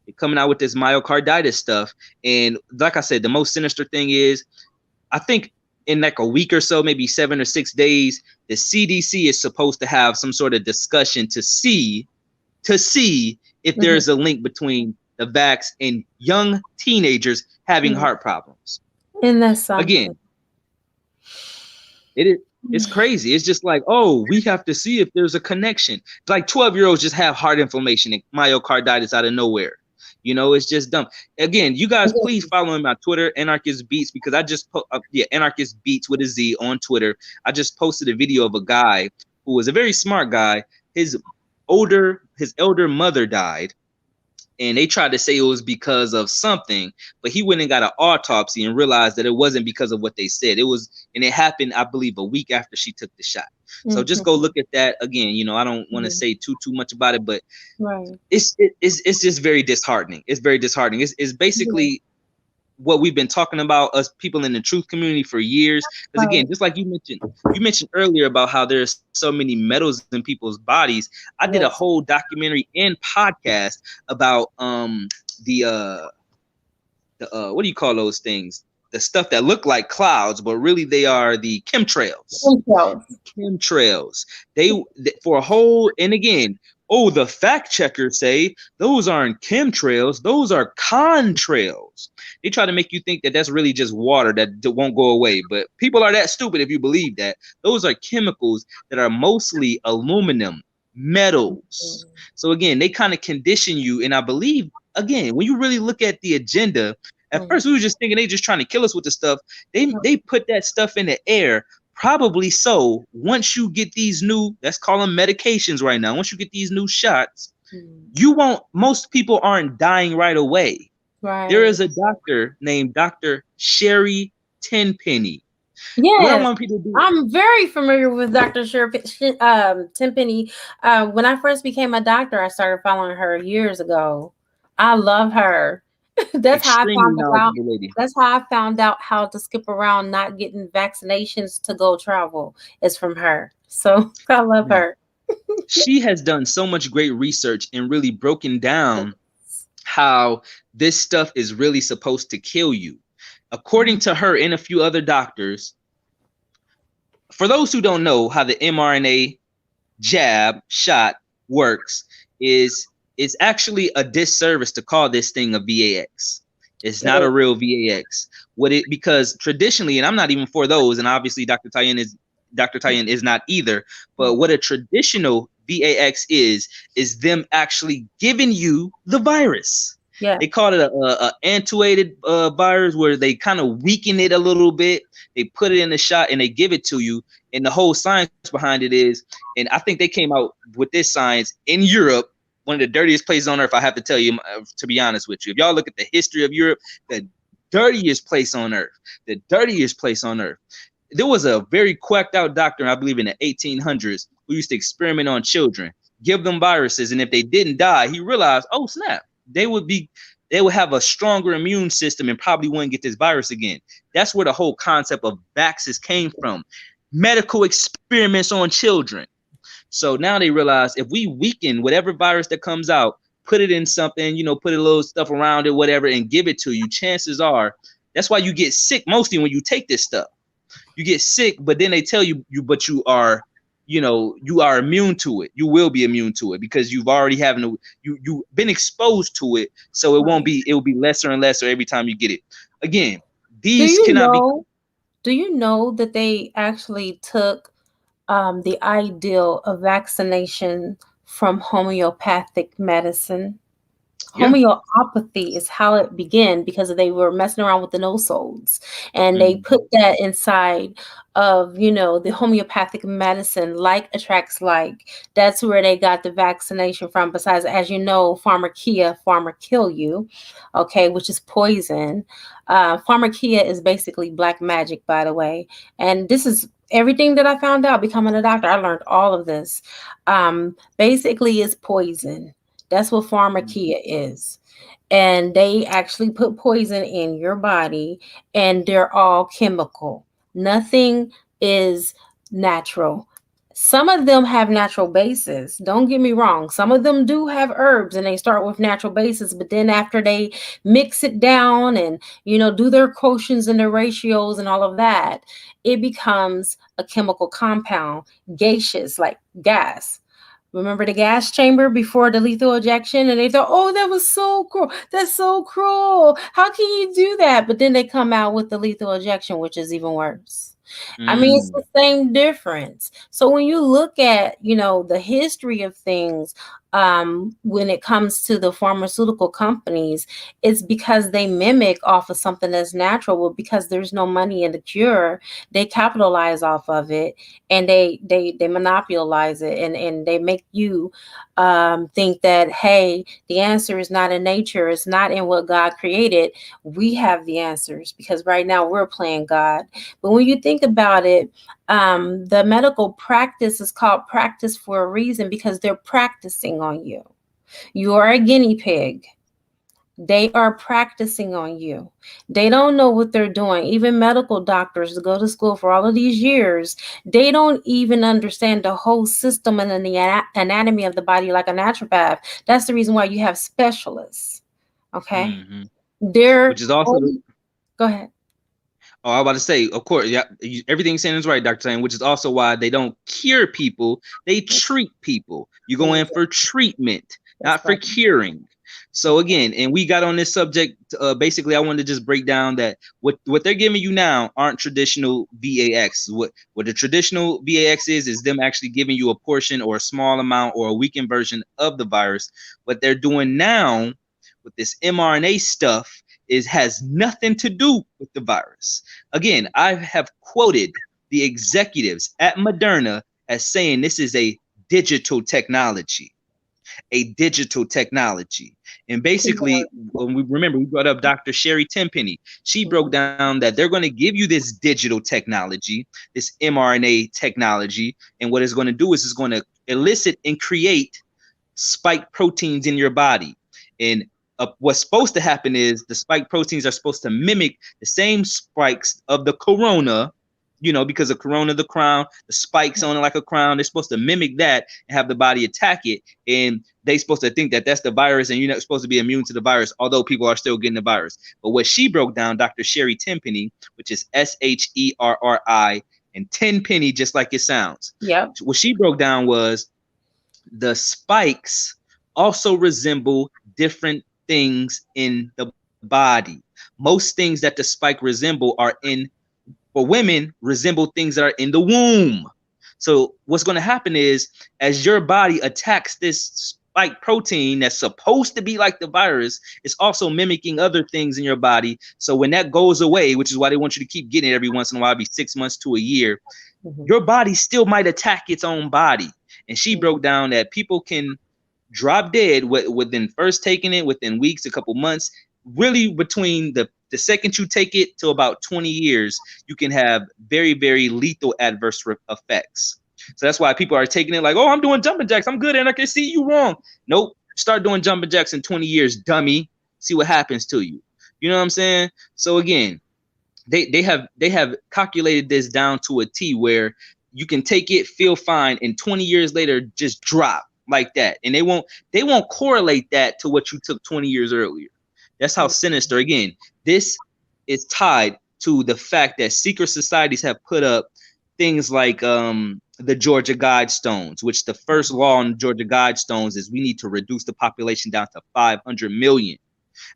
They're coming out with this myocarditis stuff, and like I said, the most sinister thing is, I think in like a week or so, maybe 7 or 6 days, the CDC is supposed to have some sort of discussion to see if there's a link between the vax and young teenagers having heart problems. And that's something. Again, it's crazy. It's just like, oh, we have to see if there's a connection. Like 12-year-olds just have heart inflammation and myocarditis out of nowhere. You know, it's just dumb. Again, you guys, please follow me on Twitter, Anarchist Beats, because I just Anarchist Beats with a Z on Twitter. I just posted a video of a guy who was a very smart guy. His elder mother died, and they tried to say it was because of something, but he went and got an autopsy and realized that it wasn't because of what they said. It was, and it happened, I believe, a week after she took the shot. So just go look at that again. You know, I don't want to say too much about it, but it's just very disheartening. It's very disheartening. It's basically what we've been talking about, us people in the truth community, for years. Because again, just like you mentioned earlier about how there's so many metals in people's bodies. I did a whole documentary and podcast about the what do you call those things? The stuff that look like clouds, but really they are the chemtrails. Chemtrails. They for a whole, and again, oh, the fact checkers say those aren't chemtrails, those are contrails. They try to make you think that that's really just water that won't go away. But people are that stupid if you believe that. Those are chemicals that are mostly aluminum, metals. So again, they kind of condition you. And I believe, again, when you really look at the agenda, at first we were just thinking they just trying to kill us with the stuff. They put that stuff in the air. Probably so. Once you get these new, let's call them medications right now. Once you get these new shots, you won't. Most people aren't dying right away. Right. There is a doctor named Dr. Sherry Tenpenny. Yeah, what I want people to do. I'm very familiar with Dr. Sherry Tenpenny. When I first became a doctor, I started following her years ago. I love her. That's how I found out how to skip around not getting vaccinations to go travel. Is from her. So I love her. She has done so much great research and really broken down how this stuff is really supposed to kill you. According to her and a few other doctors, for those who don't know how the mRNA jab shot works, is it's actually a disservice to call this thing a VAX. It's not a real VAX. Because traditionally, and I'm not even for those, and obviously Dr. Tayyan is not either, but what a traditional VAX is them actually giving you the virus. Yeah. They call it a attenuated virus, where they kind of weaken it a little bit. They put it in the shot and they give it to you. And the whole science behind it is, and I think they came out with this science in Europe, one of the dirtiest places on earth, I have to tell you, to be honest with you. If y'all look at the history of Europe, the dirtiest place on earth. There was a very quacked out doctor, I believe in the 1800s, who used to experiment on children, give them viruses, and if they didn't die, he realized, oh snap, they would have a stronger immune system and probably wouldn't get this virus again. That's where the whole concept of vaxxes came from. Medical experiments on children. So now they realize if we weaken whatever virus that comes out, put it in something, put a little stuff around it, whatever, and give it to you, chances are, that's why you get sick mostly when you take this stuff. You get sick, but then they tell you but you are you are immune to it. You will be immune to it because you've already you've been exposed to it. So it will be lesser and lesser every time you get it. Again, these cannot be. Do you know that they actually took the ideal of vaccination from homeopathic medicine? Yeah. Homeopathy is how it began because they were messing around with the no-sods, and they put that inside of the homeopathic medicine, like attracts like. That's where they got the vaccination from. Besides, as you know, pharma kill you, okay, which is poison. Pharmakia is basically black magic, by the way, and this is everything that I found out becoming a doctor. I learned all of this. Basically, it's poison. That's what pharmakia is. And they actually put poison in your body, and they're all chemical. Nothing is natural. Some of them have natural bases. Don't get me wrong. Some of them do have herbs and they start with natural bases, but then after they mix it down and do their quotients and their ratios and all of that, it becomes a chemical compound, gaseous, like gas. Remember the gas chamber before the lethal injection? And they thought, oh, that was so cruel. That's so cruel. How can you do that? But then they come out with the lethal injection, which is even worse. I mean, it's the same difference. So when you look at, the history of things, when it comes to the pharmaceutical companies, it's because they mimic off of something that's natural. Well, because there's no money in the cure, they capitalize off of it, and they monopolize it, and they make you think that, hey, the answer is not in nature, it's not in what God created. We have the answers because right now we're playing God. But when you think about it, the medical practice is called practice for a reason, because they're practicing on you. You are a guinea pig. They are practicing on you. They don't know what they're doing. Even medical doctors that go to school for all of these years, they don't even understand the whole system and the anatomy of the body like a naturopath. That's the reason why you have specialists. Okay? Which is also go ahead. Oh, I was about to say, of course, yeah, everything saying is right, Dr. Tayane, which is also why they don't cure people, they treat people. You go in for treatment, not for curing. So again, and we got on this subject, basically I wanted to just break down that what they're giving you now aren't traditional VAX. What the traditional VAX is them actually giving you a portion or a small amount or a weakened version of the virus. What they're doing now with this mRNA stuff has nothing to do with the virus. Again, I have quoted the executives at Moderna as saying this is a digital technology. And basically, when we brought up Dr. Sherry Tenpenny. She broke down that they're going to give you this digital technology, this mRNA technology, and what it's going to do is it's going to elicit and create spike proteins in your body. And what's supposed to happen is the spike proteins are supposed to mimic the same spikes of the corona, because the corona, the crown, the spikes on it like a crown. They're supposed to mimic that and have the body attack it. And they're supposed to think that that's the virus and you're not supposed to be immune to the virus, although people are still getting the virus. But what she broke down, Dr. Sherry Tenpenny, which is SHERRI, and Tenpenny, just like it sounds. Yeah. What she broke down was the spikes also resemble different things in the body. Most things that the spike resemble for women, resemble things that are in the womb. So what's going to happen is, as your body attacks this spike protein that's supposed to be like the virus, it's also mimicking other things in your body. So when that goes away, which is why they want you to keep getting it every once in a while, be 6 months to a year, your body still might attack its own body. And she broke down that people can drop dead within first taking it, within weeks, a couple months, really between the second you take it to about 20 years, you can have very, very lethal adverse effects. So that's why people are taking it like, oh, I'm doing jumping jacks, I'm good, and I can see you wrong. Nope, start doing jumping jacks in 20 years, dummy. See what happens to you. You know what I'm saying? So again, they have calculated this down to a T where you can take it, feel fine, and 20 years later just drop like that. And they won't correlate that to what you took 20 years earlier. That's how sinister. Again, this is tied to the fact that secret societies have put up things like the Georgia Guidestones, which the first law on the Georgia Guidestones is we need to reduce the population down to 500 million.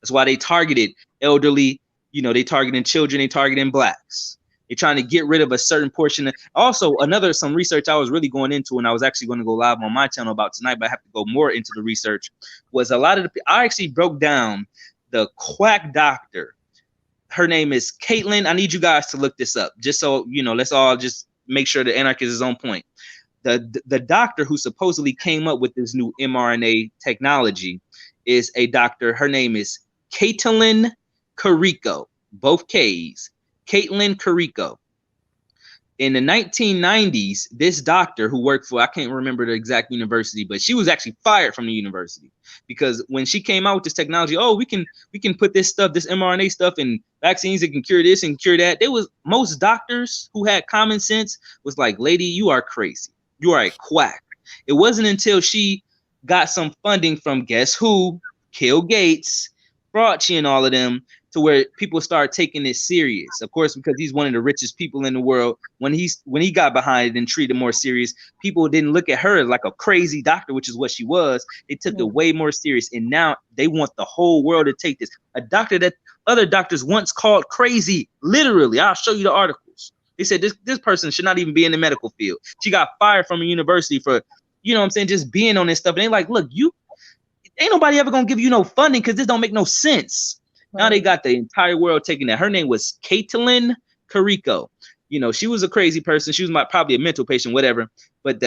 That's why they targeted elderly, you know, they targeting children, they targeting blacks. They're trying to get rid of a certain portion. Also, some research I was really going into, and I was actually going to go live on my channel about tonight, but I have to go more into the research, was a lot of I actually broke down the quack doctor. Her name is Caitlin. I need you guys to look this up, just so, you know, let's all just make sure the anarchist is on point. The doctor who supposedly came up with this new mRNA technology is a doctor. Her name is Caitlin Carrico, both K's. Caitlin Carrico. In the 1990s, this doctor who worked for, I can't remember the exact university, but she was actually fired from the university because when she came out with this technology, oh, we can put this stuff, this mRNA stuff in vaccines that can cure this and cure that. There was most doctors who had common sense was like, lady, you are crazy. You are a quack. It wasn't until she got some funding from guess who? Bill Gates, Fauci, and all of them, to where people start taking it serious. Of course, because he's one of the richest people in the world. When he got behind it and treated more serious, people didn't look at her like a crazy doctor, which is what she was. They took it way more serious. And now they want the whole world to take this. A doctor that other doctors once called crazy, literally. I'll show you the articles. They said this person should not even be in the medical field. She got fired from a university for, you know what I'm saying, just being on this stuff. And they like, look, ain't nobody ever gonna give you no funding because this don't make no sense. Right. Now they got the entire world taking that. Her name was Caitlin Carrico. You know, she was a crazy person. She was probably a mental patient, whatever. But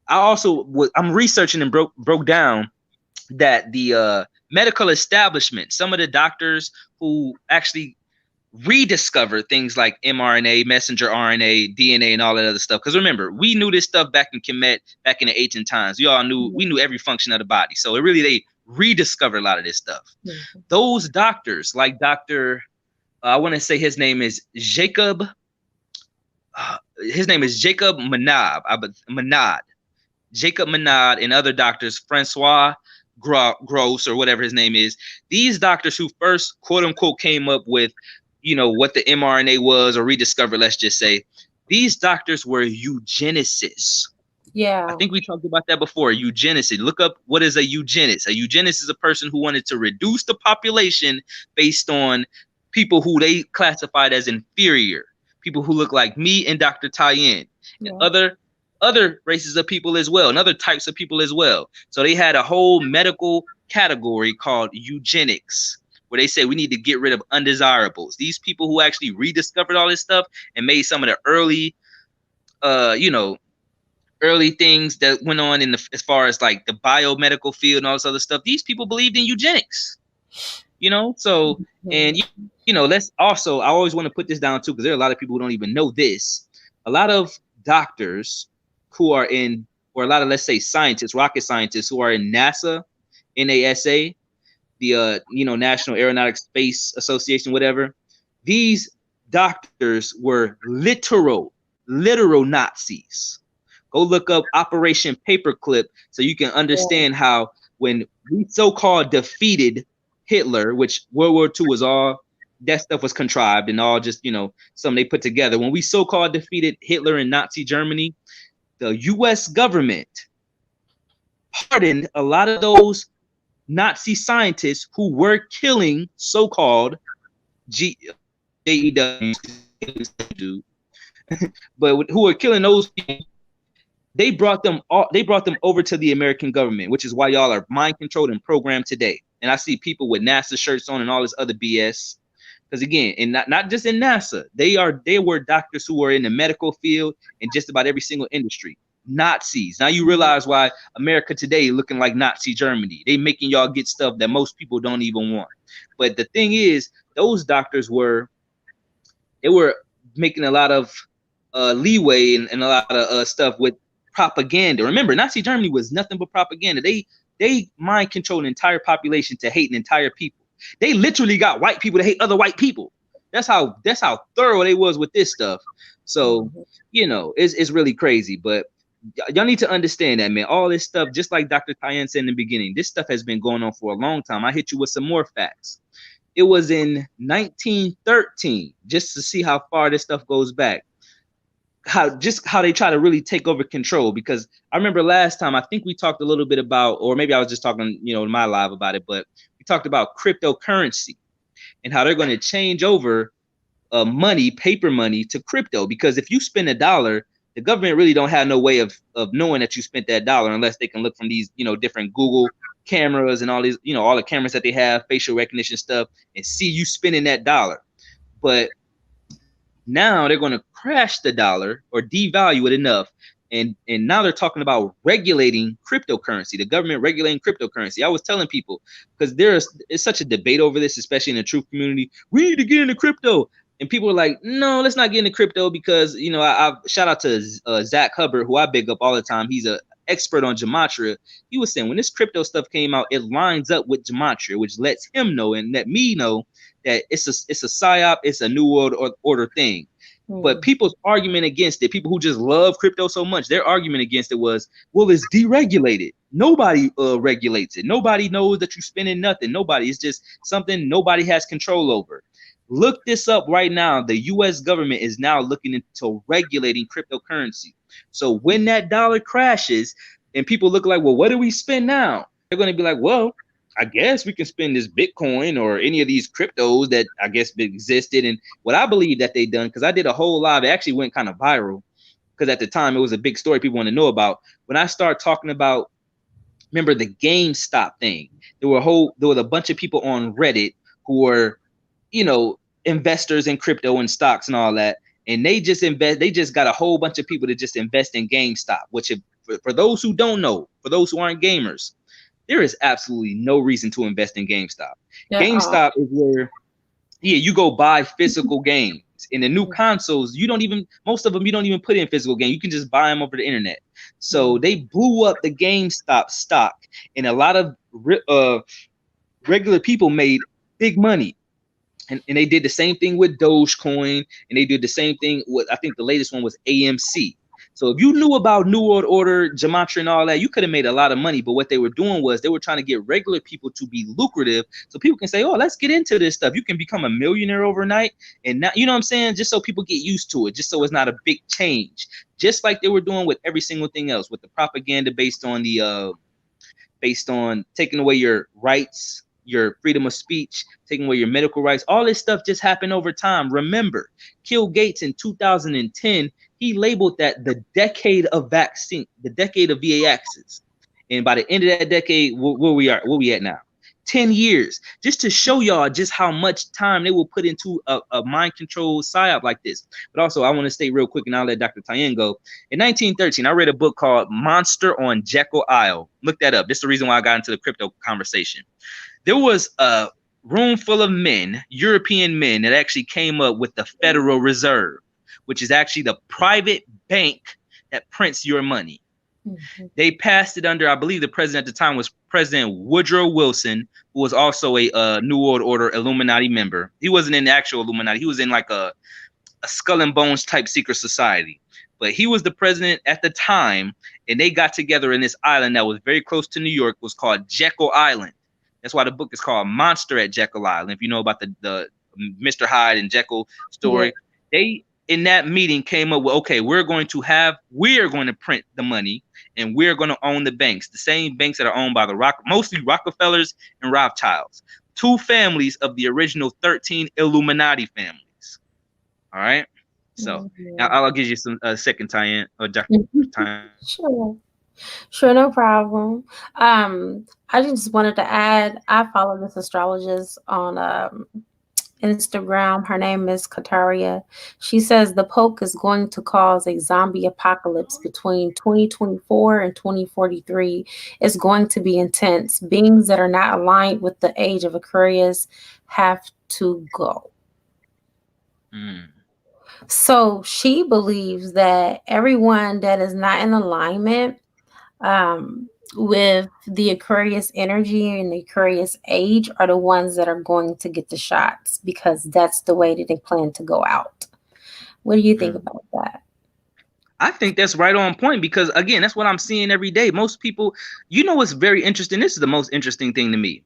I'm researching and broke down that the medical establishment, some of the doctors who actually rediscovered things like mRNA, messenger RNA, DNA, and all that other stuff. Because remember, we knew this stuff back in Kemet, back in the ancient times. We knew every function of the body. So they rediscovered a lot of this stuff. Mm-hmm. Those doctors, like Dr. I want to say his name is Jacob. His name is Jacob Menard. Jacob Menard and other doctors, Francois Gross or whatever his name is. These doctors who first, quote unquote, came up with, you know, what the mRNA was or rediscovered, let's just say, these doctors were eugenicists. Yeah. I think we talked about that before. Eugenicist. Look up what is a eugenist. A eugenist is a person who wanted to reduce the population based on people who they classified as inferior, people who look like me and Dr. Tyen, and other races of people as well, and other types of people as well. So they had a whole medical category called eugenics, where they say we need to get rid of undesirables. These people who actually rediscovered all this stuff and made some of the early, early things that went on as far as like the biomedical field and all this other stuff. These people believed in eugenics, you know? So, and you know, let's also, I always want to put this down too, because there are a lot of people who don't even know this. A lot of doctors who are in, or a lot of, let's say, scientists, rocket scientists who are in NASA, NASA, the National Aeronautic Space Association, whatever. These doctors were literal Nazis. Go look up Operation Paperclip so you can understand how when we so-called defeated Hitler, which World War II was all, that stuff was contrived and all just, something they put together. When we so-called defeated Hitler in Nazi Germany, the U.S. government pardoned a lot of those Nazi scientists who were killing so-called JEW, but who were killing those people. They brought them over to the American government, which is why y'all are mind controlled and programmed today. And I see people with NASA shirts on and all this other BS. Because again, and not just in NASA, they were doctors who were in the medical field and just about every single industry. Nazis. Now you realize why America today looking like Nazi Germany. They making y'all get stuff that most people don't even want. But the thing is, those doctors were making a lot of leeway and a lot of stuff with propaganda. Remember, Nazi Germany was nothing but propaganda. They mind control an entire population to hate an entire people. They literally got white people to hate other white people. That's how thorough they was with this stuff. So, it's really crazy. But y'all need to understand that, man. All this stuff, just like Dr. Tyen said in the beginning, this stuff has been going on for a long time. I hit you with some more facts. It was in 1913, just to see how far this stuff goes back. how they try to really take over control. Because I remember last time, I think we talked a little bit about, or maybe I was just talking, in my live about it, but we talked about cryptocurrency and how they're going to change over money, paper money, to crypto. Because if you spend $1, the government really don't have no way of knowing that you spent that dollar unless they can look from these, different Google cameras and all these, all the cameras that they have, facial recognition stuff, and see you spending that dollar. But now they're going to crash the dollar or devalue it enough. And now they're talking about regulating cryptocurrency, the government regulating cryptocurrency. I was telling people, because it's such a debate over this, especially in the truth community. We need to get into crypto. And people are like, no, let's not get into crypto because, I shout out to Zach Hubbard, who I big up all the time. He's an expert on gematria. He was saying when this crypto stuff came out, it lines up with gematria, which lets him know and let me know that it's a psyop, it's a new world order thing. But people's argument against it, people who just love crypto so much, their argument against it was, well, it's deregulated. Nobody regulates it. Nobody knows that you're spending nothing. It's just something nobody has control over. Look this up right now. The U.S. government is now looking into regulating cryptocurrency. So when that dollar crashes and people look like, well, what do we spend now? They're going to be like, well, I guess we can spend this Bitcoin or any of these cryptos that I guess existed. And what I believe that they done, because I did a whole live, it actually went kind of viral because at the time it was a big story people want to know about. When I start talking about, remember the GameStop thing, there was a bunch of people on Reddit who were, investors in crypto and stocks and all that. And they just got a whole bunch of people to just invest in GameStop, which for those who don't know, for those who aren't gamers, there is absolutely no reason to invest in GameStop. Yeah. GameStop is where, you go buy physical games. In the new consoles, most of them, you don't even put in physical games. You can just buy them over the internet. So they blew up the GameStop stock, and a lot of regular people made big money. And they did the same thing with Dogecoin, and they did the same thing with, I think the latest one was AMC. So if you knew about New World Order, gematria, and all that, you could have made a lot of money. But what they were doing was they were trying to get regular people to be lucrative, so people can say, "Oh, let's get into this stuff. You can become a millionaire overnight." And now, you know what I'm saying? Just so people get used to it, just so it's not a big change. Just like they were doing with every single thing else, with the propaganda based on taking away your rights, your freedom of speech, taking away your medical rights. All this stuff just happened over time. Remember, Bill Gates in 2010, he labeled that the decade of vaccine, the decade of VAXs. And by the end of that decade, where we at now? 10 years, just to show y'all just how much time they will put into a mind control psyop like this. But also, I want to state real quick, and I'll let Dr. Tayenne go. In 1913, I read a book called Monster on Jekyll Isle. Look that up. This is the reason why I got into the crypto conversation. There was a room full of men, European men, that actually came up with the Federal Reserve, which is actually the private bank that prints your money. Mm-hmm. They passed it under, I believe the president at the time was President Woodrow Wilson, who was also a New World Order Illuminati member. He wasn't in the actual Illuminati. He was in like a Skull and Bones type secret society. But he was the president at the time, and they got together in this island that was very close to New York, was called Jekyll Island. That's why the book is called Monster at Jekyll Island. If you know about the Mr. Hyde and Jekyll story, yeah. They in that meeting came up with, okay, we're going to print the money, and we're going to own the banks, the same banks that are owned by mostly Rockefellers and Rothschilds, two families of the original 13 Illuminati families. All right. So I'll give you some second tie-in or time. Sure, no problem. I just wanted to add, I follow this astrologist on Instagram. Her name is Kataria. She says the Poke is going to cause a zombie apocalypse between 2024 and 2043. It's going to be intense. Beings that are not aligned with the age of Aquarius have to go. So she believes that everyone that is not in alignment with the Aquarius energy and the Aquarius age are the ones that are going to get the shots, because that's the way that they plan to go out. What do you think about that? I think that's right on point, because again, that's what I'm seeing every day. Most people, what's very interesting. This is the most interesting thing to me.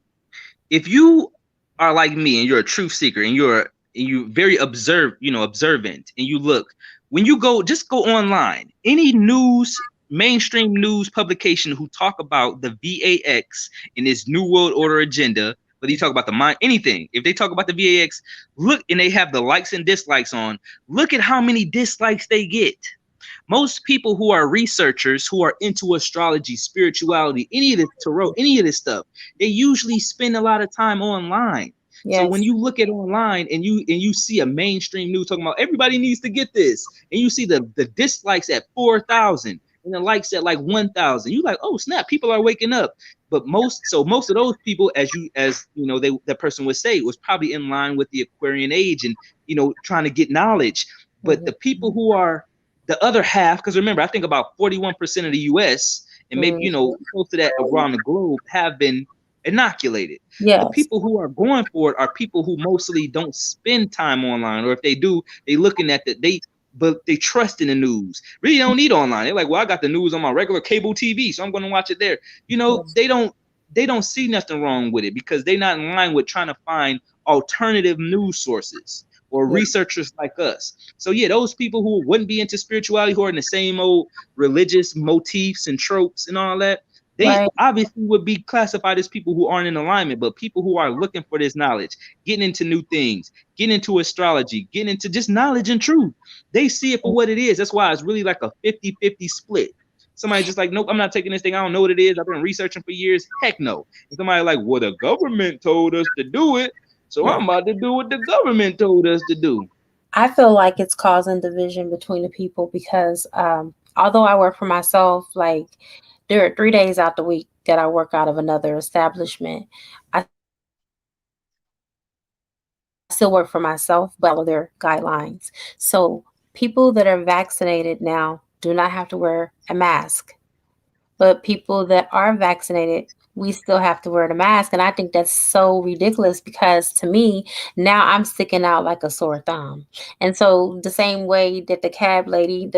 If you are like me and you're a truth seeker and you're and you very observant, and you look, when you just go online, any mainstream news publication who talk about the VAX and this New World Order agenda, whether you talk about the mind, anything, if they talk about the VAX, look, and they have the likes and dislikes on, look at how many dislikes they get. Most people who are researchers, who are into astrology, spirituality, any of the tarot, any of this stuff, they usually spend a lot of time online. Yes. So when you look at online and you see a mainstream news talking about everybody needs to get this, and you see the dislikes at 4,000 and the likes at like 1,000, you like, oh snap, people are waking up. But most of those people, as you know, that person would say, was probably in line with the Aquarian age and, you know, trying to get knowledge. But the people who are the other half, because remember, I think about 41% of the US and maybe, you know, close to that around the globe have been inoculated. Yes. The people who are going for it are people who mostly don't spend time online, or if they do, they looking at but they trust in the news. Really don't need online. They're like, well, I got the news on my regular cable TV, so I'm going to watch it there. You know, yes. They don't see nothing wrong with it because they're not in line with trying to find alternative news sources or researchers like us. So yeah, those people who wouldn't be into spirituality, who are in the same old religious motifs and tropes and all that, they obviously would be classified as people who aren't in alignment. But people who are looking for this knowledge, getting into new things, getting into astrology, getting into just knowledge and truth, they see it for what it is. That's why it's really like a 50-50 split. Somebody just like, nope, I'm not taking this thing. I don't know what it is. I've been researching for years. Heck no. And somebody like, well, the government told us to do it, so I'm about to do what the government told us to do. I feel like it's causing division between the people because although I work for myself, like there are 3 days out the week that I work out of another establishment. I still work for myself, but follow their guidelines. So people that are vaccinated now do not have to wear a mask, but people that are vaccinated, we still have to wear the mask. And I think that's so ridiculous because to me, now I'm sticking out like a sore thumb. And so the same way that the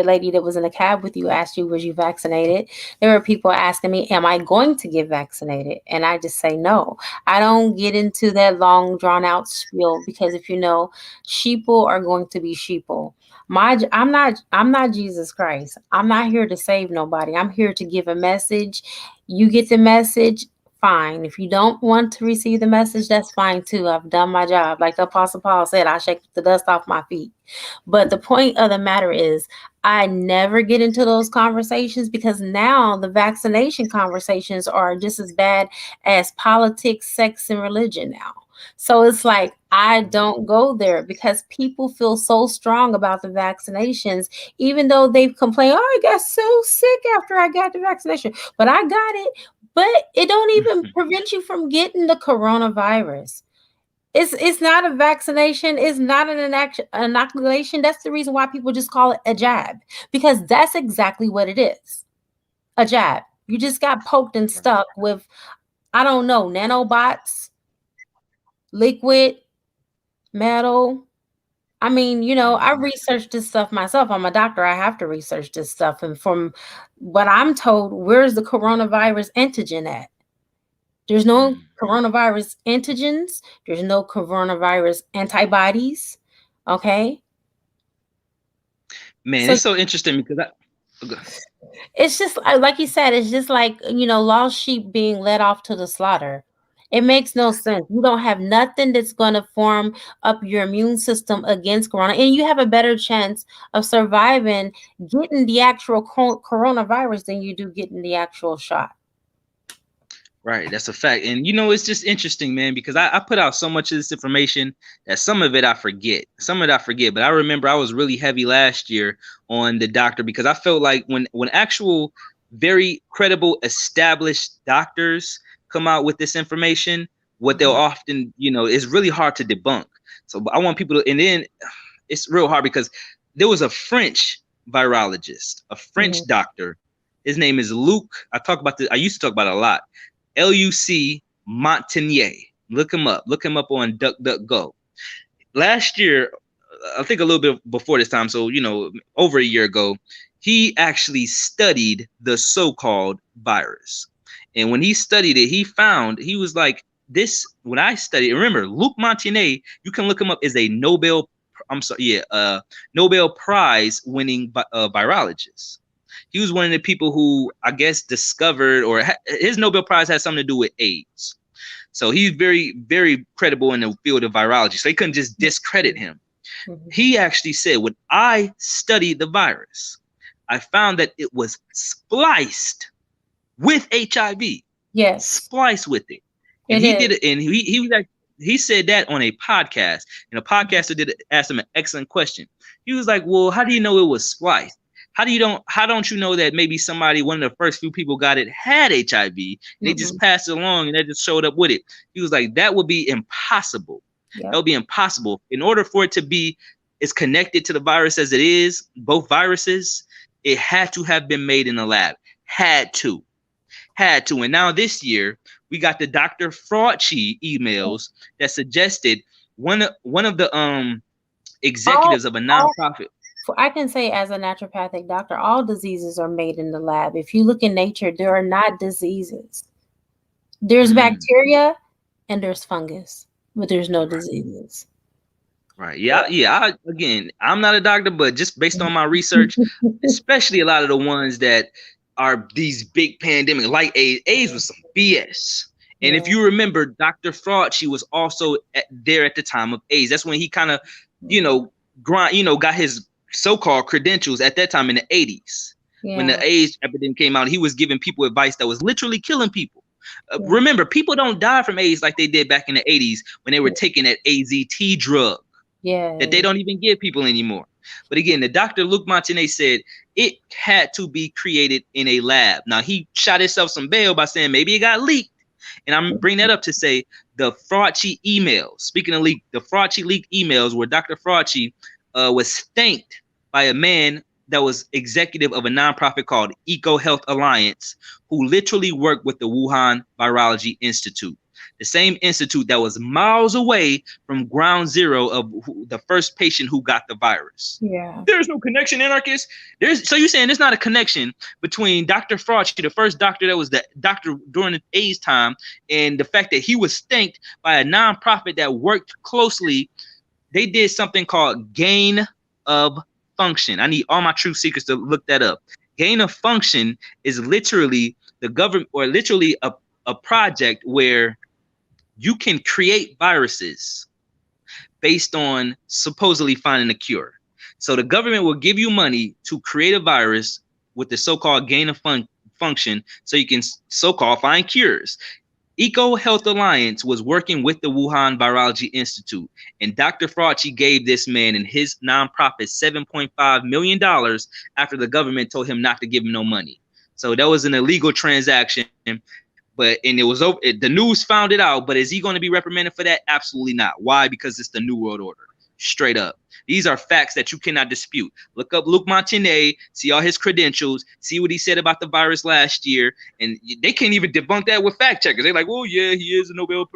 lady that was in the cab with you asked you, was you vaccinated? There were people asking me, am I going to get vaccinated? And I just say no. I don't get into that long drawn out spiel because if you know, sheeple are going to be sheeple. I'm not Jesus Christ. I'm not here to save nobody. I'm here to give a message. You get the message, fine. If you don't want to receive the message, that's fine too. I've done my job. Like the Apostle Paul said, I shake the dust off my feet. But the point of the matter is, I never get into those conversations because now the vaccination conversations are just as bad as politics, sex, and religion now. So it's like, I don't go there because people feel so strong about the vaccinations, even though they've complained, oh, I got so sick after I got the vaccination, but I got it. But it don't even prevent you from getting the coronavirus. It's not a vaccination. It's not an inoculation. That's the reason why people just call it a jab, because that's exactly what it is. A jab. You just got poked and stuck with, I don't know, nanobots, liquid, metal. I mean, you know, I researched this stuff myself. I'm a doctor. I have to research this stuff. And from what I'm told, where's the coronavirus antigen at? There's no coronavirus antigens. There's no coronavirus antibodies. Okay. Man, so, it's so interesting because it's just like you said, it's just like, you know, lost sheep being led off to the slaughter. It makes no sense. You don't have nothing that's going to form up your immune system against corona. And you have a better chance of surviving getting the actual coronavirus than you do getting the actual shot. Right. That's a fact. And, you know, it's just interesting, man, because I put out so much of this information that some of it I forget. But I remember I was really heavy last year on the doctor because I felt like when actual very credible established doctors come out with this information, what they'll often, you know, is really hard to debunk. So I want people to, and then it's real hard because there was a French virologist, a French doctor. His name is Luc. I used to talk about it a lot. Luc Montagnier. Look him up on DuckDuckGo. Last year, I think a little bit before this time, so, you know, over a year ago, he actually studied the so-called virus. And when he studied it, he found, he was like, when I studied, remember Luc Montagnier, you can look him up, is a Nobel Prize winning virologist. He was one of the people who I guess discovered, or his Nobel Prize has something to do with AIDS. So he's very, very credible in the field of virology. So they couldn't just discredit him. Mm-hmm. He actually said, when I studied the virus, I found that it was spliced with HIV. Yes. Spliced with it. And he did it, and he was like, he said that on a podcast. And a podcaster asked him an excellent question. He was like, well, how do you know it was spliced? How don't you know that maybe one of the first few people got it had HIV, and they just passed it along and they just showed up with it? He was like, that would be impossible. Yep. That would be impossible. In order for it to be as connected to the virus as it is, both viruses, it had to have been made in the lab. Had to. And now this year, we got the Dr. Fauci emails that suggested one of the executives of a nonprofit. I can say, as a naturopathic doctor, all diseases are made in the lab. If you look in nature, there are not diseases. There's bacteria and there's fungus, but there's no diseases. Right. Yeah. Again, I'm not a doctor, but just based on my research, especially a lot of the ones that are these big pandemics, like AIDS was some BS. And if you remember, Dr. Fauci was also there at the time of AIDS. That's when he kind of, got his so-called credentials at that time in the 80s. When the AIDS epidemic came out, he was giving people advice that was literally killing people. Remember, people don't die from AIDS like they did back in the 80s when they were taking that AZT drug that they don't even give people anymore. But again, the Dr. Luc Montagnier said it had to be created in a lab. Now, he shot himself some bail by saying maybe it got leaked. And I'm bringing that up to say the Fauci emails, speaking of leak, the Fauci leaked emails where Dr. Fauci was thanked by a man that was executive of a nonprofit called EcoHealth Alliance, who literally worked with the Wuhan Virology Institute, the same institute that was miles away from ground zero of the first patient who got the virus. Yeah. There's no connection, anarchist. So you're saying there's not a connection between Dr. Fauci, the first doctor that was the doctor during the AIDS time, and the fact that he was thanked by a nonprofit that worked closely. They did something called gain of function. I need all my truth seekers to look that up. Gain of function is literally the government, or literally a project where you can create viruses based on supposedly finding a cure. So the government will give you money to create a virus with the so-called gain of function, so you can so-called find cures. EcoHealth Alliance was working with the Wuhan Virology Institute, and Dr. Fauci gave this man and his nonprofit $7.5 million after the government told him not to give him no money. So that was an illegal transaction, and it was over. The news found it out, but is he going to be reprimanded for that? Absolutely not. Why? Because it's the New World Order. Straight up. These are facts that you cannot dispute. Look up Luc Montagnier, see all his credentials, see what he said about the virus last year, and they can't even debunk that with fact checkers. They're like, well, yeah, he is a Nobel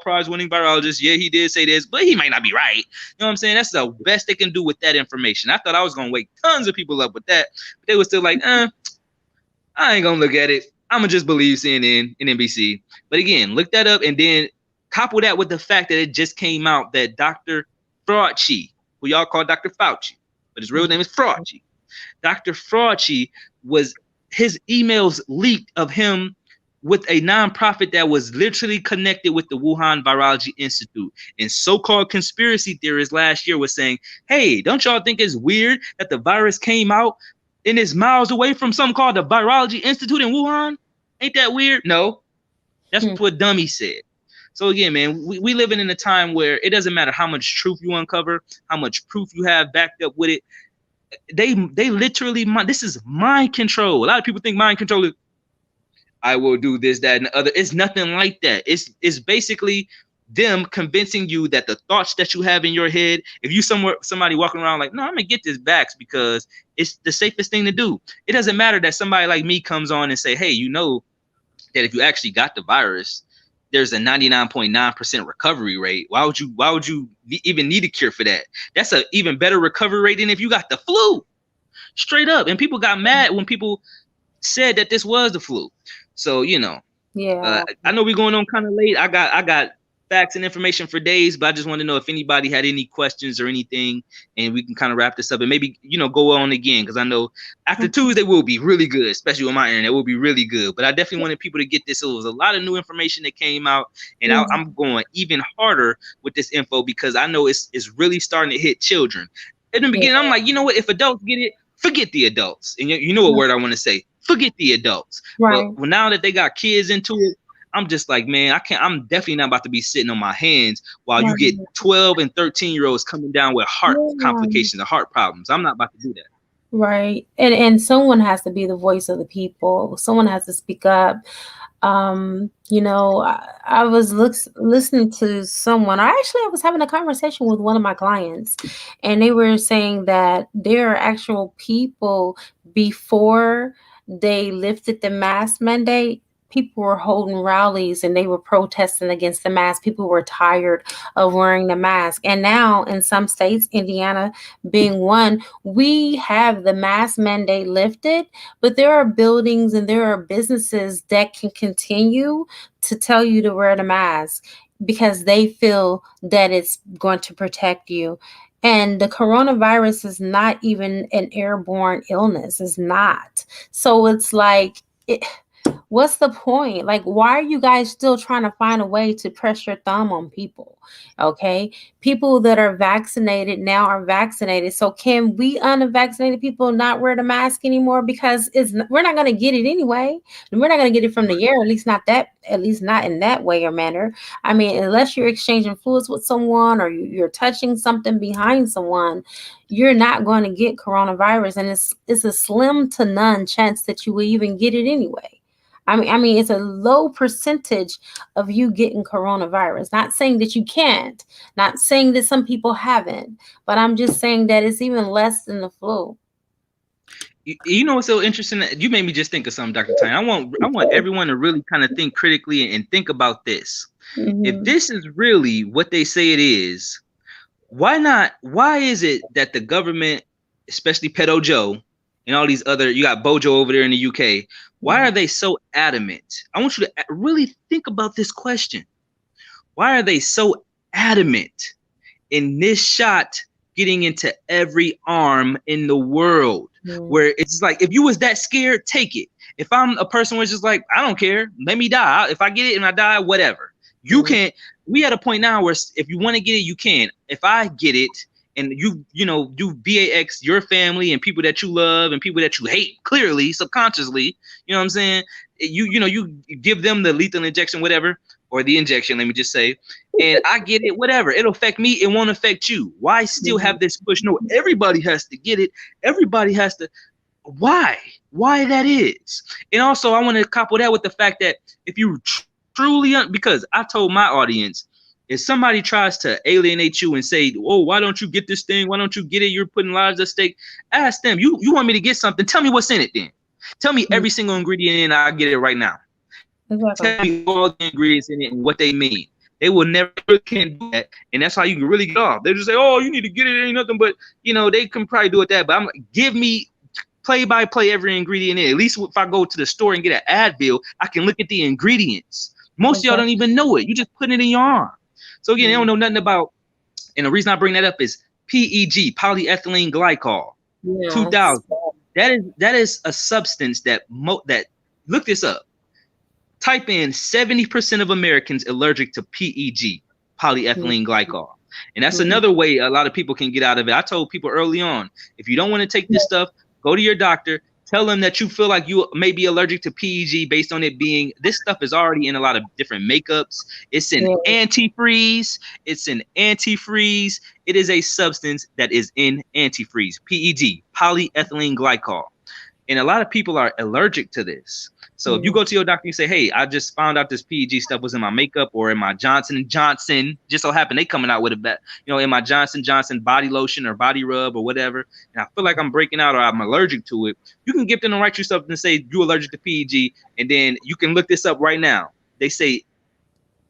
Prize winning virologist. Yeah, he did say this, but he might not be right. You know what I'm saying? That's the best they can do with that information. I thought I was going to wake tons of people up with that, but they were still like, I ain't going to look at it. I'm going to just believe CNN and NBC. But again, look that up, and then couple that with the fact that it just came out that Dr. Fauci, who y'all call Dr. Fauci, but his real name is Fauci. Dr. Fauci his emails leaked of him with a nonprofit that was literally connected with the Wuhan Virology Institute. And so-called conspiracy theorists last year was saying, hey, don't y'all think it's weird that the virus came out and is miles away from something called the Virology Institute in Wuhan? Ain't that weird? No, that's what Dummy said. So again, man, we living in a time where it doesn't matter how much truth you uncover, how much proof you have backed up with it. They literally, this is mind control. A lot of people think mind control is, I will do this, that, and the other. It's nothing like that. It's basically them convincing you that the thoughts that you have in your head, if you somebody walking around like, no, I'm gonna get this vax because it's the safest thing to do. It doesn't matter that somebody like me comes on and say, hey, you know that if you actually got the virus, there's a 99.9% recovery rate. Why would you even need a cure for that? That's an even better recovery rate than if you got the flu. Straight up. And people got mad when people said that this was the flu. So, Yeah. I know we're going on kind of late. I got facts and information for days, but I just want to know if anybody had any questions or anything, and we can kind of wrap this up and maybe go on again, because I know after Tuesday will be really good, especially on my internet. It will be really good. But I definitely wanted people to get this. So it was a lot of new information that came out, and I'm going even harder with this info because I know it's really starting to hit children. In the beginning, I'm like, you know what? If adults get it, forget the adults. And you know what word I want to say? Forget the adults. Right. But now that they got kids into it, I'm just like, man, I'm definitely not about to be sitting on my hands while you get 12 and 13-year-olds coming down with heart complications and heart problems. I'm not about to do that. Right. And someone has to be the voice of the people. Someone has to speak up. I was listening to someone. I was having a conversation with one of my clients, and they were saying that there are actual people before they lifted the mask mandate. People were holding rallies and they were protesting against the mask. People were tired of wearing the mask. And now in some states, Indiana being one, we have the mask mandate lifted, but there are buildings and there are businesses that can continue to tell you to wear the mask because they feel that it's going to protect you. And the coronavirus is not even an airborne illness. It's not. So it's like, what's the point? Like, why are you guys still trying to find a way to press your thumb on people? Okay. People that are vaccinated now are vaccinated. So can we unvaccinated people not wear the mask anymore? Because we're not going to get it anyway. We're not going to get it from the air, at least not in that way or manner. I mean, unless you're exchanging fluids with someone or you're touching something behind someone, you're not going to get coronavirus. And it's a slim to none chance that you will even get it anyway. I mean, it's a low percentage of you getting coronavirus. Not saying that you can't, not saying that some people haven't, but I'm just saying that it's even less than the flu. You know what's so interesting? You made me just think of something, Dr. Tyne. I want everyone to really kind of think critically and think about this. Mm-hmm. If this is really what they say it is, why not? Why is it that the government, especially Pedo Joe and all these other, you got Bojo over there in the UK, why are they so adamant? I want you to really think about this question. Why are they so adamant in this shot getting into every arm in the world? Where it's like, if you was that scared, take it. If I'm a person who's just like, I don't care, let me die. If I get it and I die, whatever. You can't. We at a point now where if you want to get it, you can. If I get it and you VAX your family and people that you love and people that you hate, clearly, subconsciously, you know what I'm saying? You give them the lethal injection, whatever, or the injection, let me just say, and I get it, whatever. It'll affect me. It won't affect you. Why still have this push? No, everybody has to get it. Everybody has to. Why that is? And also, I want to couple that with the fact that if you truly, because I told my audience, if somebody tries to alienate you and say, oh, why don't you get this thing? Why don't you get it? You're putting lives at stake. Ask them, you want me to get something? Tell me what's in it then. Tell me every single ingredient in it, I'll get it right now. Exactly. Tell me all the ingredients in it and what they mean. They will never can do that. And that's how you can really get off. They just say, oh, you need to get it. It ain't nothing but, they can probably do it that. But give me play by play every ingredient in it. At least if I go to the store and get an Advil, I can look at the ingredients. Most of y'all don't even know it. You just put it in your arm. So again, they don't know nothing about, and the reason I bring that up is PEG, polyethylene glycol, 2000. That is a substance that look this up. Type in 70% of Americans allergic to PEG, polyethylene glycol. And that's another way a lot of people can get out of it. I told people early on, if you don't want to take this stuff, go to your doctor. Tell them that you feel like you may be allergic to PEG based on it being, this stuff is already in a lot of different makeups. It's in antifreeze. It is a substance that is in antifreeze, PEG, polyethylene glycol. And a lot of people are allergic to this. So if you go to your doctor and you say, hey, I just found out this PEG stuff was in my makeup or in my Johnson & Johnson, just so happened they coming out with in my Johnson & Johnson body lotion or body rub or whatever, and I feel like I'm breaking out or I'm allergic to it, you can get them to write you something and say you're allergic to PEG, and then you can look this up right now. They say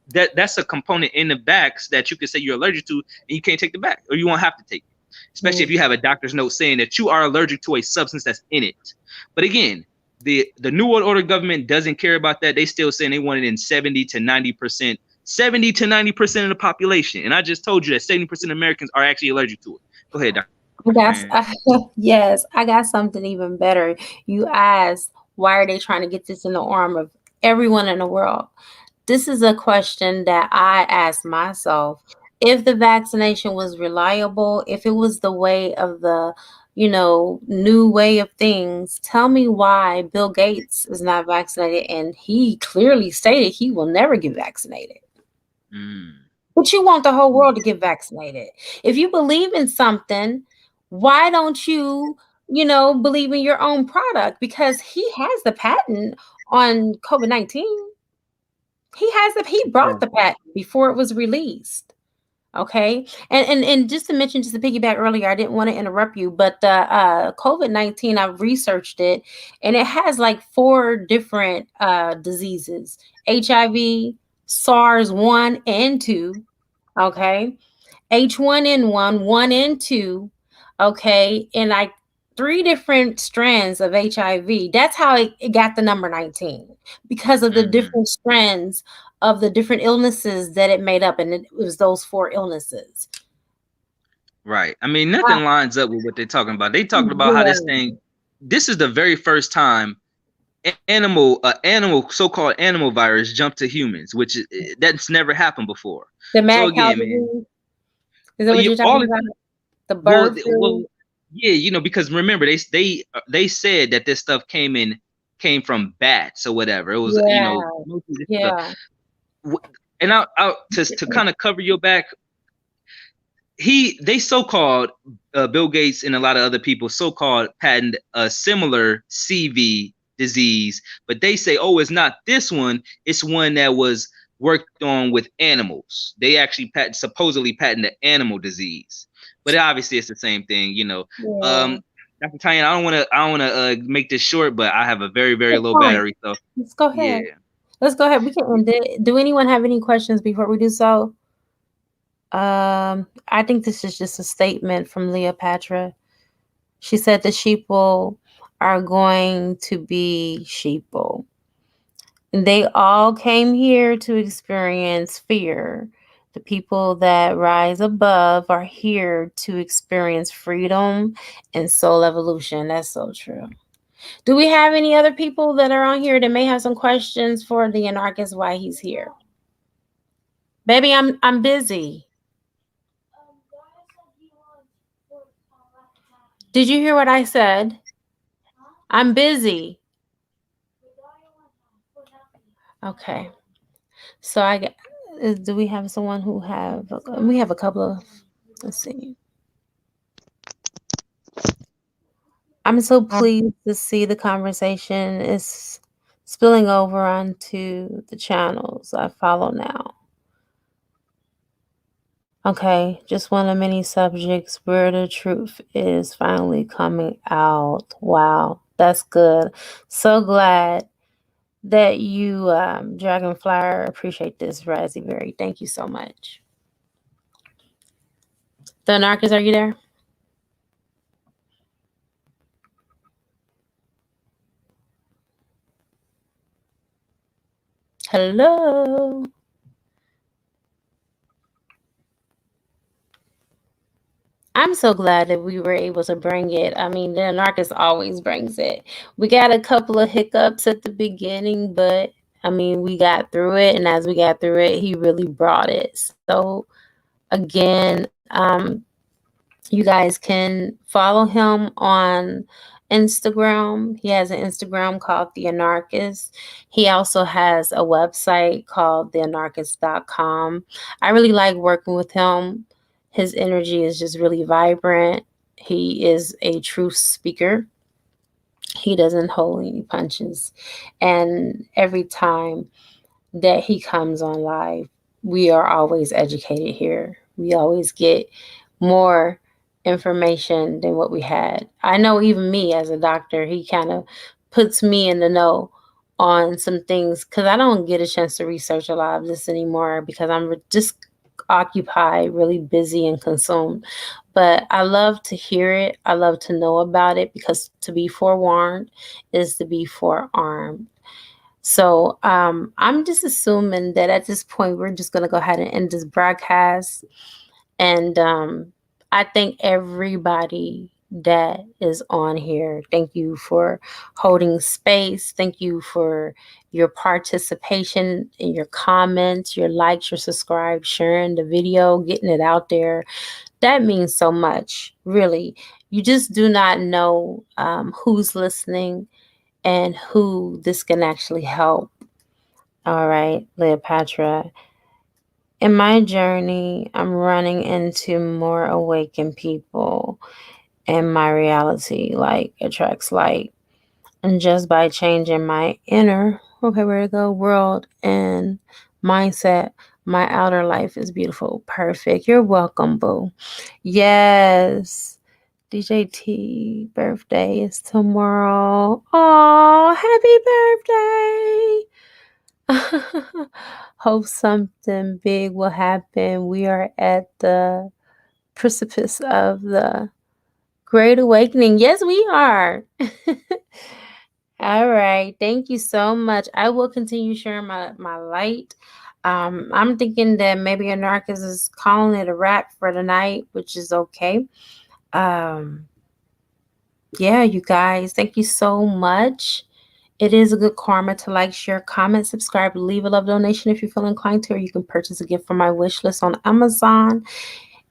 that's a component in the backs that you can say you're allergic to, and you can't take the back, or you won't have to take it, especially if you have a doctor's note saying that you are allergic to a substance that's in it. But again, the New World Order government doesn't care about that. They still saying they want it in 70 to 90%, 70 to 90% of the population. And I just told you that 70% of Americans are actually allergic to it. Go ahead, Dr. Yes, I got something even better. You asked, why are they trying to get this in the arm of everyone in the world? This is a question that I asked myself. If the vaccination was reliable, if it was the way of the, new way of things, tell me why Bill Gates is not vaccinated, and he clearly stated he will never get vaccinated. But you want the whole world to get vaccinated. If you believe in something, why don't you, believe in your own product? Because he has the patent on COVID-19. He brought the patent before it was released. Okay. And just to mention, just to piggyback earlier, I didn't want to interrupt you, but COVID-19, I've researched it, and it has like 4 different diseases: HIV, SARS 1 and 2. Okay. H1N1, 1 and 2. Okay. And like 3 different strands of HIV. That's how it got the number 19, because of the different strands of the different illnesses that it made up. And it was those 4 illnesses. Right. I mean, nothing lines up with what they're talking about. They talking about how this is the very first time so-called animal virus jumped to humans, which that's never happened before. The mad cow disease? Is that what you're talking about? The bird flu? Yeah, because remember they said that this stuff came from bats or whatever. It was and I'll to kind of cover your back. They so-called Bill Gates and a lot of other people so-called patent a similar CV disease, but they say, oh, it's not this one. It's one that was worked on with animals. They actually supposedly patent the animal disease, but obviously it's the same thing, Dr. Tyann, I don't want to make this short, but I have a very, very low battery, so let's go ahead. Yeah. Let's go ahead. We can end it. Do anyone have any questions before we do so? I think this is just a statement from Cleopatra. She said the sheeple are going to be sheeple. They all came here to experience fear. The people that rise above are here to experience freedom and soul evolution. That's so true. Do we have any other people that are on here that may have some questions for the anarchist why he's here? Baby, I'm busy. Did you hear what I said? I'm busy. Okay. So do we have someone who we have a couple of, let's see. I'm so pleased to see the conversation is spilling over onto the channels I follow now. Okay, just one of many subjects where the truth is finally coming out. Wow, that's good. So glad that you, Dragonflyer, appreciate this, Raspberry. Thank you so much. The anarchist, are you there? Hello. I'm so glad that we were able to bring it. I mean, the anarchist always brings it. We got a couple of hiccups at the beginning, but I mean, we got through it. And as we got through it, he really brought it. So again, you guys can follow him on Instagram. He has an Instagram called The Anarchist. He also has a website called theanarchist.com. I really like working with him. His energy is just really vibrant. He is a truth speaker. He doesn't hold any punches. And every time that he comes on live, we are always educated here. We always get more information than what we had. I know even me as a doctor, he kind of puts me in the know on some things because I don't get a chance to research a lot of this anymore because I'm just occupied, really busy and consumed. But I love to hear it. I love to know about it, because to be forewarned is to be forearmed. So I'm just assuming that at this point, we're just going to go ahead and end this broadcast. And I thank everybody that is on here. Thank you for holding space. Thank you for your participation in your comments, your likes, your subscribe, sharing the video, getting it out there. That means so much, really. You just do not know who's listening and who this can actually help. All right, Cleopatra. In my journey, I'm running into more awakened people, and my reality like attracts light. And just by changing my inner, okay, where to go, world and mindset, my outer life is beautiful. Perfect. You're welcome, boo. Yes. DJ T birthday is tomorrow. Oh, happy birthday. Hope something big will happen. We are at the precipice of the great awakening. Yes, we are. All right. Thank you so much. I will continue sharing my light. I'm thinking that maybe Anarchist is calling it a wrap for tonight, which is okay. Yeah, you guys, thank you so much. It is a good karma to like, share, comment, subscribe, leave a love donation if you feel inclined to, or you can purchase a gift from my wish list on Amazon.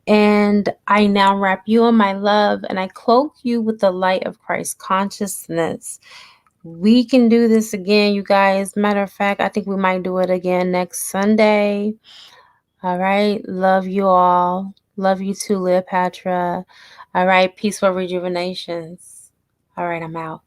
And I now wrap you in my love, and I cloak you with the light of Christ consciousness. We can do this again, you guys. Matter of fact, I think we might do it again next Sunday. All right. Love you all. Love you too, Cleopatra. All right. Peaceful rejuvenations. All right. I'm out.